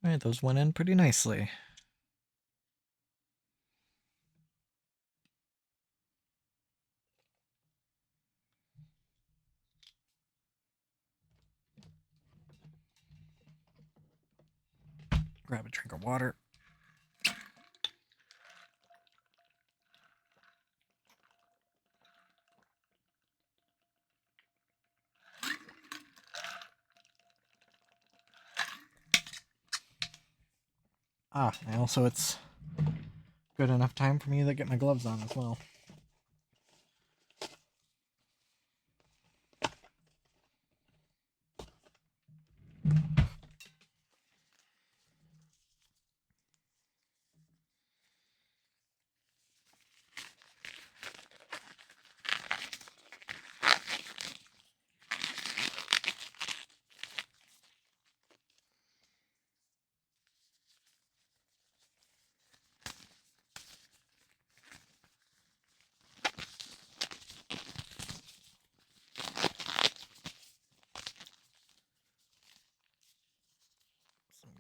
Alright, those went in pretty nicely. Grab a drink of water. And also it's good enough time for me to get my gloves on as well.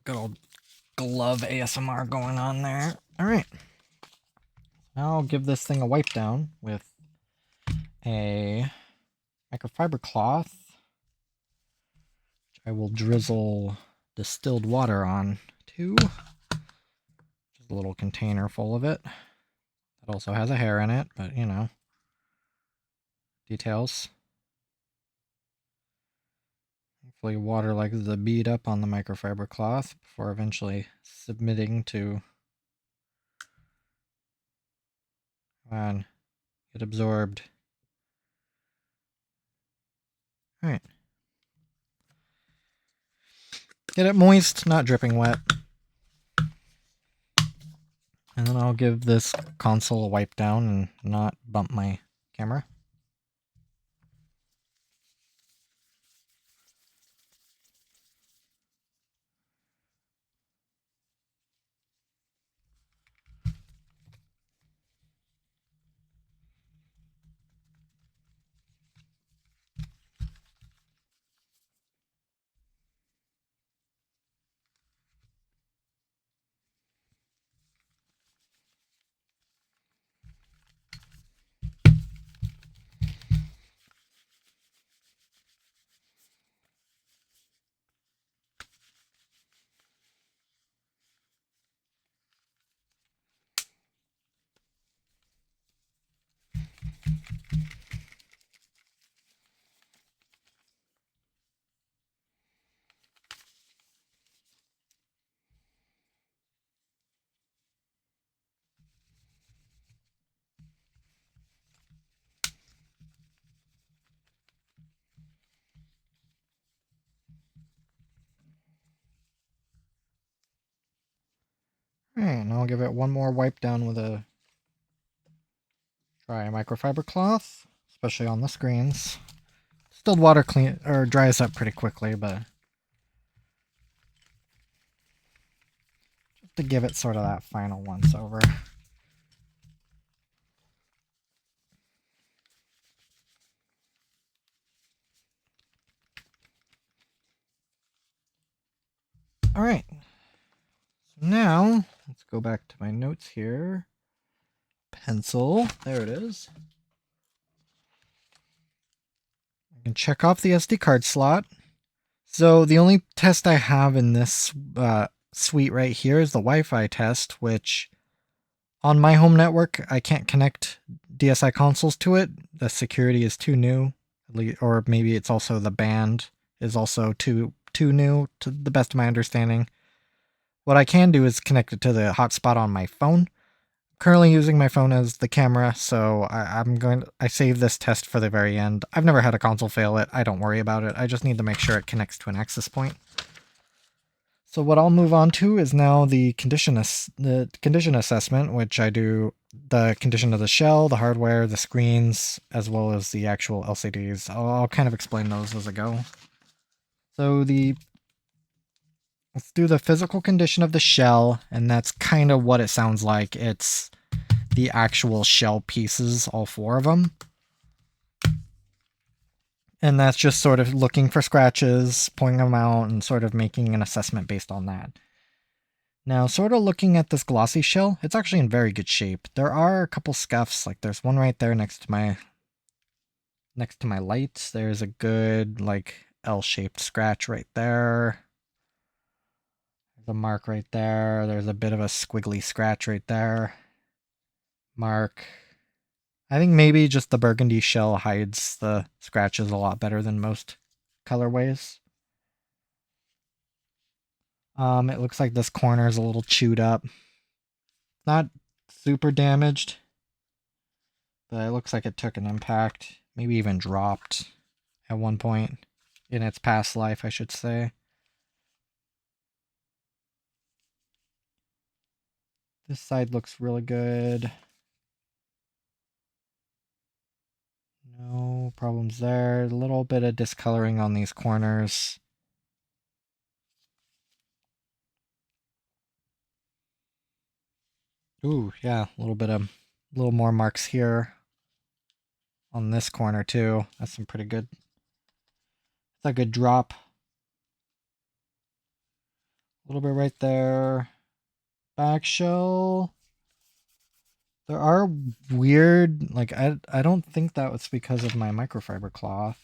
Good old glove ASMR going on there. Alright. Now I'll give this thing a wipe down with a microfiber cloth, which I will drizzle distilled water on too. Just a little container full of it. That also has a hair in it, but you know, details. Hopefully water likes to bead up on the microfiber cloth before eventually submitting to get absorbed. Alright. Get it moist, not dripping wet. And then I'll give this console a wipe down and not bump my camera. Alright, now I'll give it one more wipe down with a dry microfiber cloth, especially on the screens. Distilled water dries up pretty quickly, but to give it sort of that final once over. All right. So now let's go back to my notes here. Pencil. There it is. I can check off the SD card slot. So the only test I have in this suite right here is the Wi-Fi test, which on my home network, I can't connect DSi consoles to it. The security is too new, or maybe it's also the band is also too new, to the best of my understanding. What I can do is connect it to the hotspot on my phone. Currently using my phone as the camera, so I save this test for the very end. I've never had a console fail it. I don't worry about it. I just need to make sure it connects to an access point. So what I'll move on to is now the condition assessment, which I do the condition of the shell, the hardware, the screens, as well as the actual LCDs. I'll kind of explain those as I go. So let's do the physical condition of the shell, and that's kind of what it sounds like. It's the actual shell pieces, all 4 of them. And that's just sort of looking for scratches, pointing them out, and sort of making an assessment based on that. Now, sort of looking at this glossy shell, it's actually in very good shape. There are a couple scuffs, like there's one right there next to my light. There's a good, like, L-shaped scratch right there. There's a mark right there. There's a bit of a squiggly scratch right there. Mark. I think maybe just the Burgundy shell hides the scratches a lot better than most colorways. It looks like this corner is a little chewed up. Not super damaged, but it looks like it took an impact. Maybe even dropped at one point in its past life, I should say. This side looks really good. No problems there. A little bit of discoloring on these corners. Ooh, yeah, a little more marks here on this corner too. That's some pretty good. That's a good drop. A little bit right there. Back shell. There are weird, like, I don't think that was because of my microfiber cloth.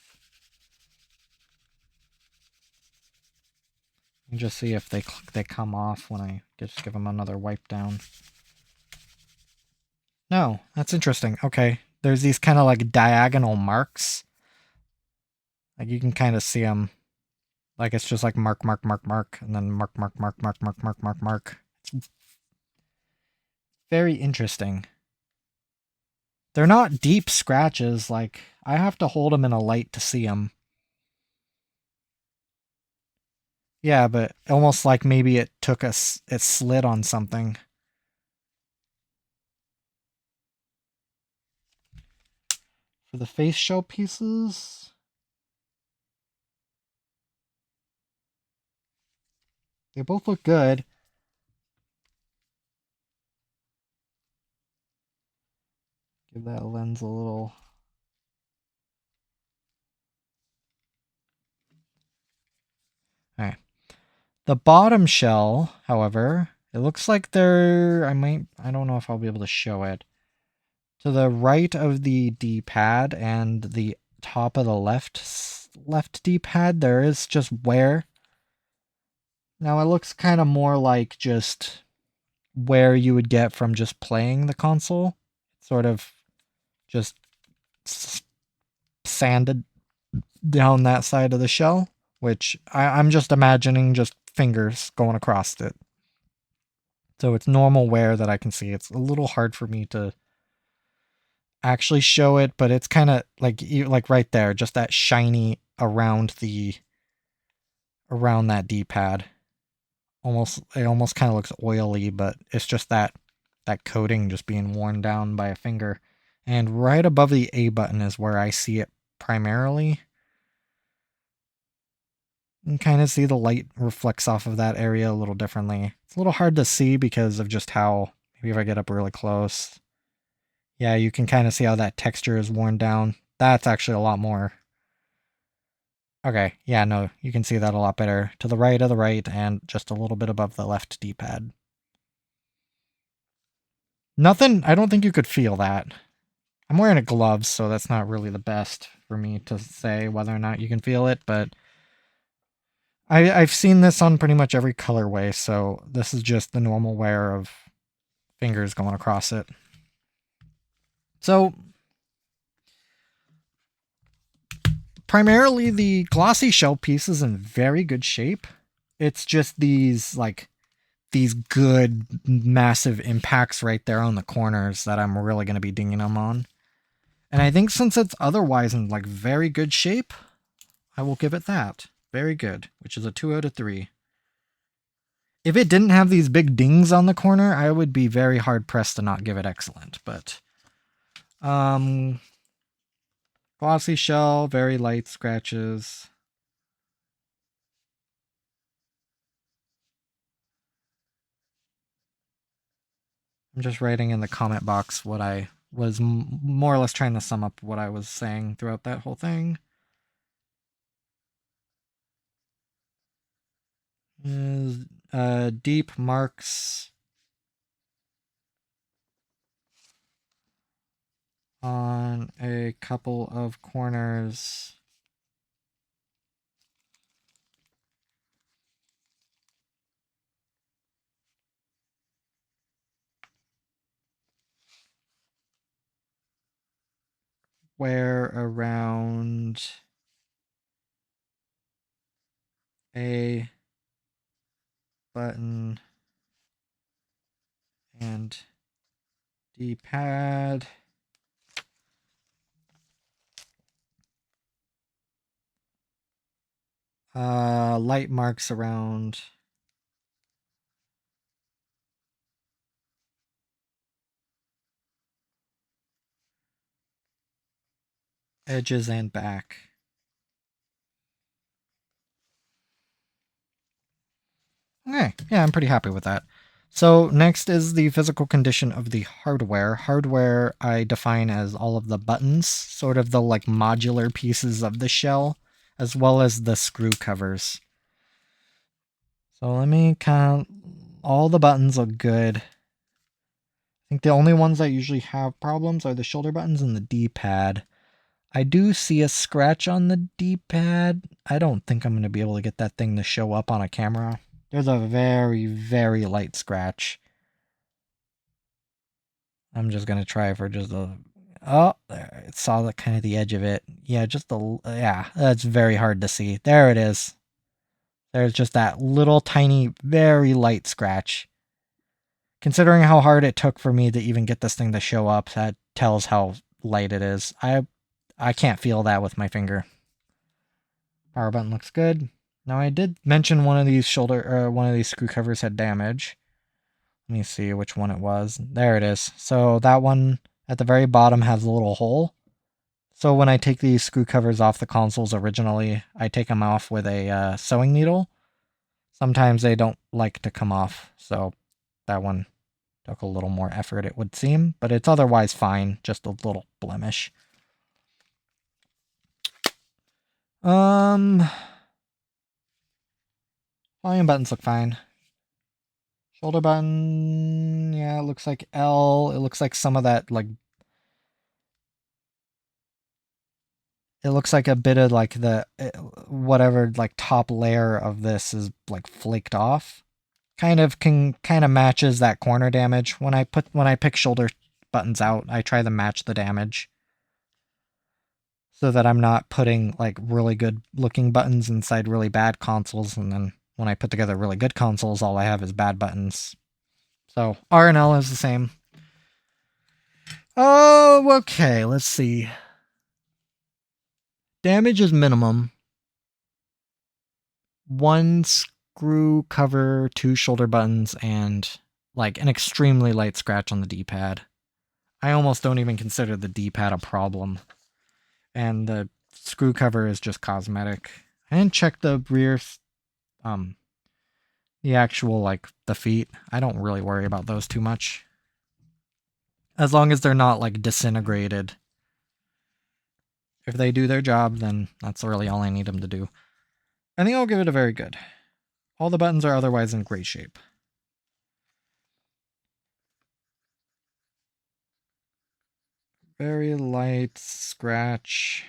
You can just see if they come off when I just give them another wipe down. No, that's interesting. Okay, there's these kind of like diagonal marks. Like you can kind of see them. Like it's just like mark, mark, mark, mark, and then mark, mark, mark, mark, mark, mark, mark, mark. It's very interesting. They're not deep scratches. Like I have to hold them in a light to see them. Yeah, but almost like maybe it slid on something. For the face shell pieces, they both look good. Give that lens a little. Alright. The bottom shell, however, it looks like I don't know if I'll be able to show it. To the right of the D-pad and the top of the left D-pad, there is just wear. Now it looks kind of more like just wear you would get from just playing the console. Sort of just sanded down that side of the shell, which I'm just imagining just fingers going across it. So it's normal wear that I can see. It's a little hard for me to actually show it, but it's kind of like right there, just that shiny around that D-pad. It almost kind of looks oily, but it's just that coating just being worn down by a finger. And right above the A button is where I see it primarily. You can kind of see the light reflects off of that area a little differently. It's a little hard to see because of just how, maybe if I get up really close. Yeah, you can kind of see how that texture is worn down. That's actually a lot more. Okay, yeah, no, you can see that a lot better. To the right of the right and just a little bit above the left D-pad. Nothing, I don't think you could feel that. I'm wearing a glove, so that's not really the best for me to say whether or not you can feel it, but I've seen this on pretty much every colorway, so this is just the normal wear of fingers going across it. So, primarily the glossy shell piece is in very good shape. It's just these, like, these good, massive impacts right there on the corners that I'm really going to be dinging them on. And I think since it's otherwise in, like, very good shape, I will give it that. Very good, which is a 2 out of 3. If it didn't have these big dings on the corner, I would be very hard pressed to not give it excellent. But glossy shell, very light scratches. I'm just writing in the comment box what I was more or less trying to sum up what I was saying throughout that whole thing. Deep marks on a couple of corners. Where around a button and D-pad. Light marks around edges and back. Okay, yeah, I'm pretty happy with that. So next is the physical condition of the hardware. Hardware I define as all of the buttons, sort of the like modular pieces of the shell, as well as the screw covers. So let me count. All the buttons look good. I think the only ones that usually have problems are the shoulder buttons and the D-pad. I do see a scratch on the D-pad. I don't think I'm going to be able to get that thing to show up on a camera. There's a very, very light scratch. I'm just going to try for just a... Oh, there. It saw the kind of the edge of it. Yeah, just the... Yeah, that's very hard to see. There it is. There's just that little tiny, very light scratch. Considering how hard it took for me to even get this thing to show up, that tells how light it is. I can't feel that with my finger. Power button looks good. Now I did mention one of these screw covers had damage. Let me see which one it was. There it is. So that one at the very bottom has a little hole. So when I take these screw covers off the consoles originally, I take them off with a sewing needle. Sometimes they don't like to come off, so that one took a little more effort, it would seem, but it's otherwise fine, just a little blemish. Volume buttons look fine. Shoulder button, yeah, it looks like L. It looks like some of that, like... It looks like a bit of, like, the... whatever, like, top layer of this is, like, flaked off. Kind of matches that corner damage. When I pick shoulder buttons out, I try to match the damage. So that I'm not putting, like, really good looking buttons inside really bad consoles, and then when I put together really good consoles, all I have is bad buttons. So, R and L is the same. Oh, okay, let's see. Damage is minimum. 1 screw cover, 2 shoulder buttons, and, like, an extremely light scratch on the D-pad. I almost don't even consider the D-pad a problem. And the screw cover is just cosmetic. I didn't check the rear, the actual, like, the feet. I don't really worry about those too much. As long as they're not, like, disintegrated. If they do their job, then that's really all I need them to do. I think I'll give it a very good. All the buttons are otherwise in great shape. Very light scratch.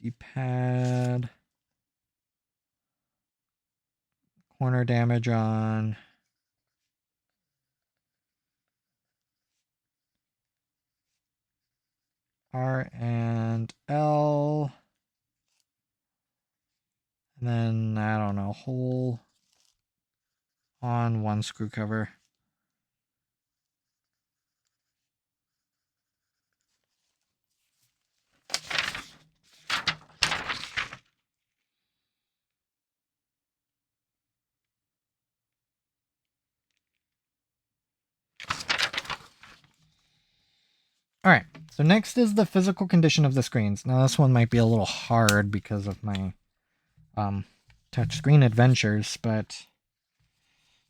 D-pad. Corner damage on. R and L. And then, I don't know, hole on one screw cover. Alright, so next is the physical condition of the screens. Now this one might be a little hard because of my touchscreen adventures, but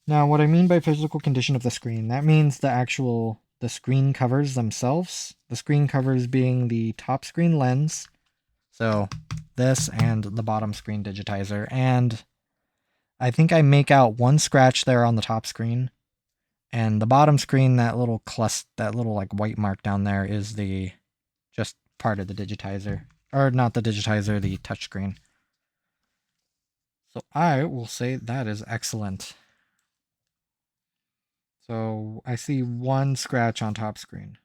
now what I mean by physical condition of the screen, that means the screen covers themselves. The screen covers being the top screen lens, so this and the bottom screen digitizer, and I think I make out one scratch there on the top screen. And the bottom screen, that little like white mark down there is the just part of the digitizer. Or not the digitizer, the touchscreen. So I will say that is excellent. So I see one scratch on top screen.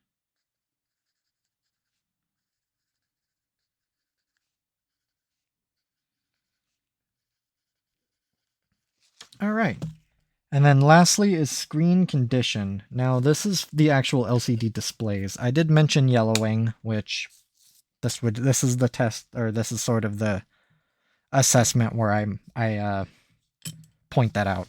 All right. And then lastly is screen condition. Now this is the actual LCD displays. I did mention yellowing, which this is the test, or this is sort of the assessment where I point that out.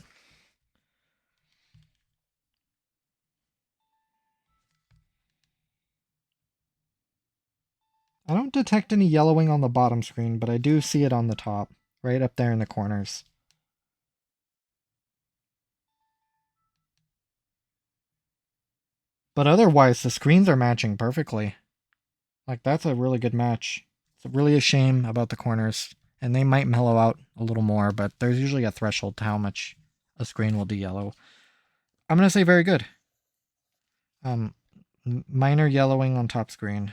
I don't detect any yellowing on the bottom screen, but I do see it on the top, right up there in the corners. But otherwise, the screens are matching perfectly. Like, that's a really good match. It's really a shame about the corners, and they might mellow out a little more, but there's usually a threshold to how much a screen will de-yellow. I'm going to say very good. Minor yellowing on top screen.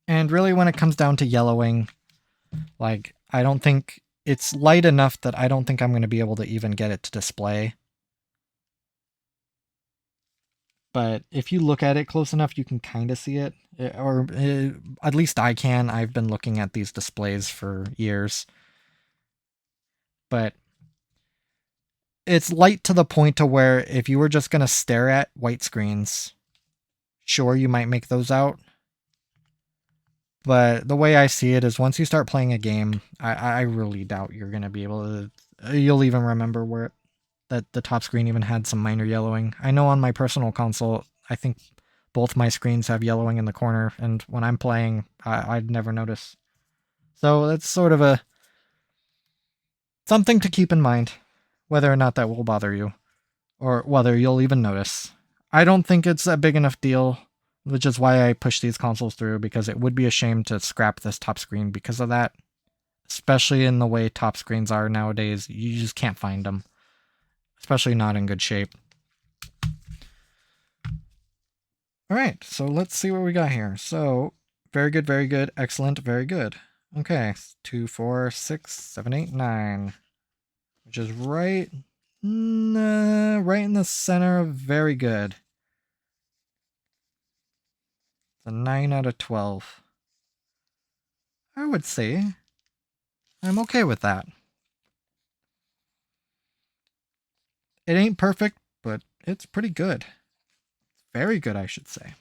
And really, when it comes down to yellowing, like, I don't think it's light enough that I don't think I'm going to be able to even get it to display. But if you look at it close enough, you can kind of see it. Or at least I can. I've been looking at these displays for years. But it's light to the point to where if you were just going to stare at white screens, sure, you might make those out. But the way I see it is once you start playing a game, I really doubt you're going to be able to... You'll even remember where that the top screen even had some minor yellowing. I know on my personal console, I think both my screens have yellowing in the corner, and when I'm playing, I'd never notice. So that's sort of a something to keep in mind, whether or not that will bother you, or whether you'll even notice. I don't think it's a big enough deal, which is why I push these consoles through, because it would be a shame to scrap this top screen because of that. Especially in the way top screens are nowadays, you just can't find them. Especially not in good shape. Alright, so let's see what we got here. So, very good, excellent, very good. Okay, 2, 4, 6, 7, 8, 9. Which is right in the center of very good. It's a 9 out of 12. I would say I'm okay with that. It ain't perfect, but it's pretty good. Very good, I should say.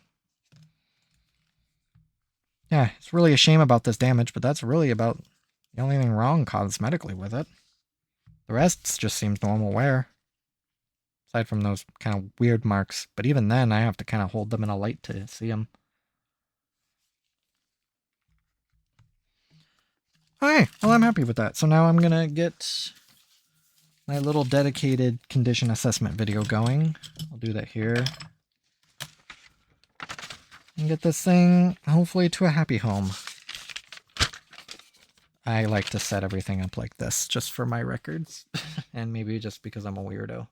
Yeah, it's really a shame about this damage, but that's really about The only thing wrong cosmetically with it. The rest just seems normal wear. Aside from those kind of weird marks. But even then, I have to kind of hold them in a light to see them. Alright, well, I'm happy with that. So now I'm going to get my little dedicated condition assessment video going. I'll do that here. And get this thing, hopefully, to a happy home. I like to set everything up like this, just for my records. And maybe just because I'm a weirdo.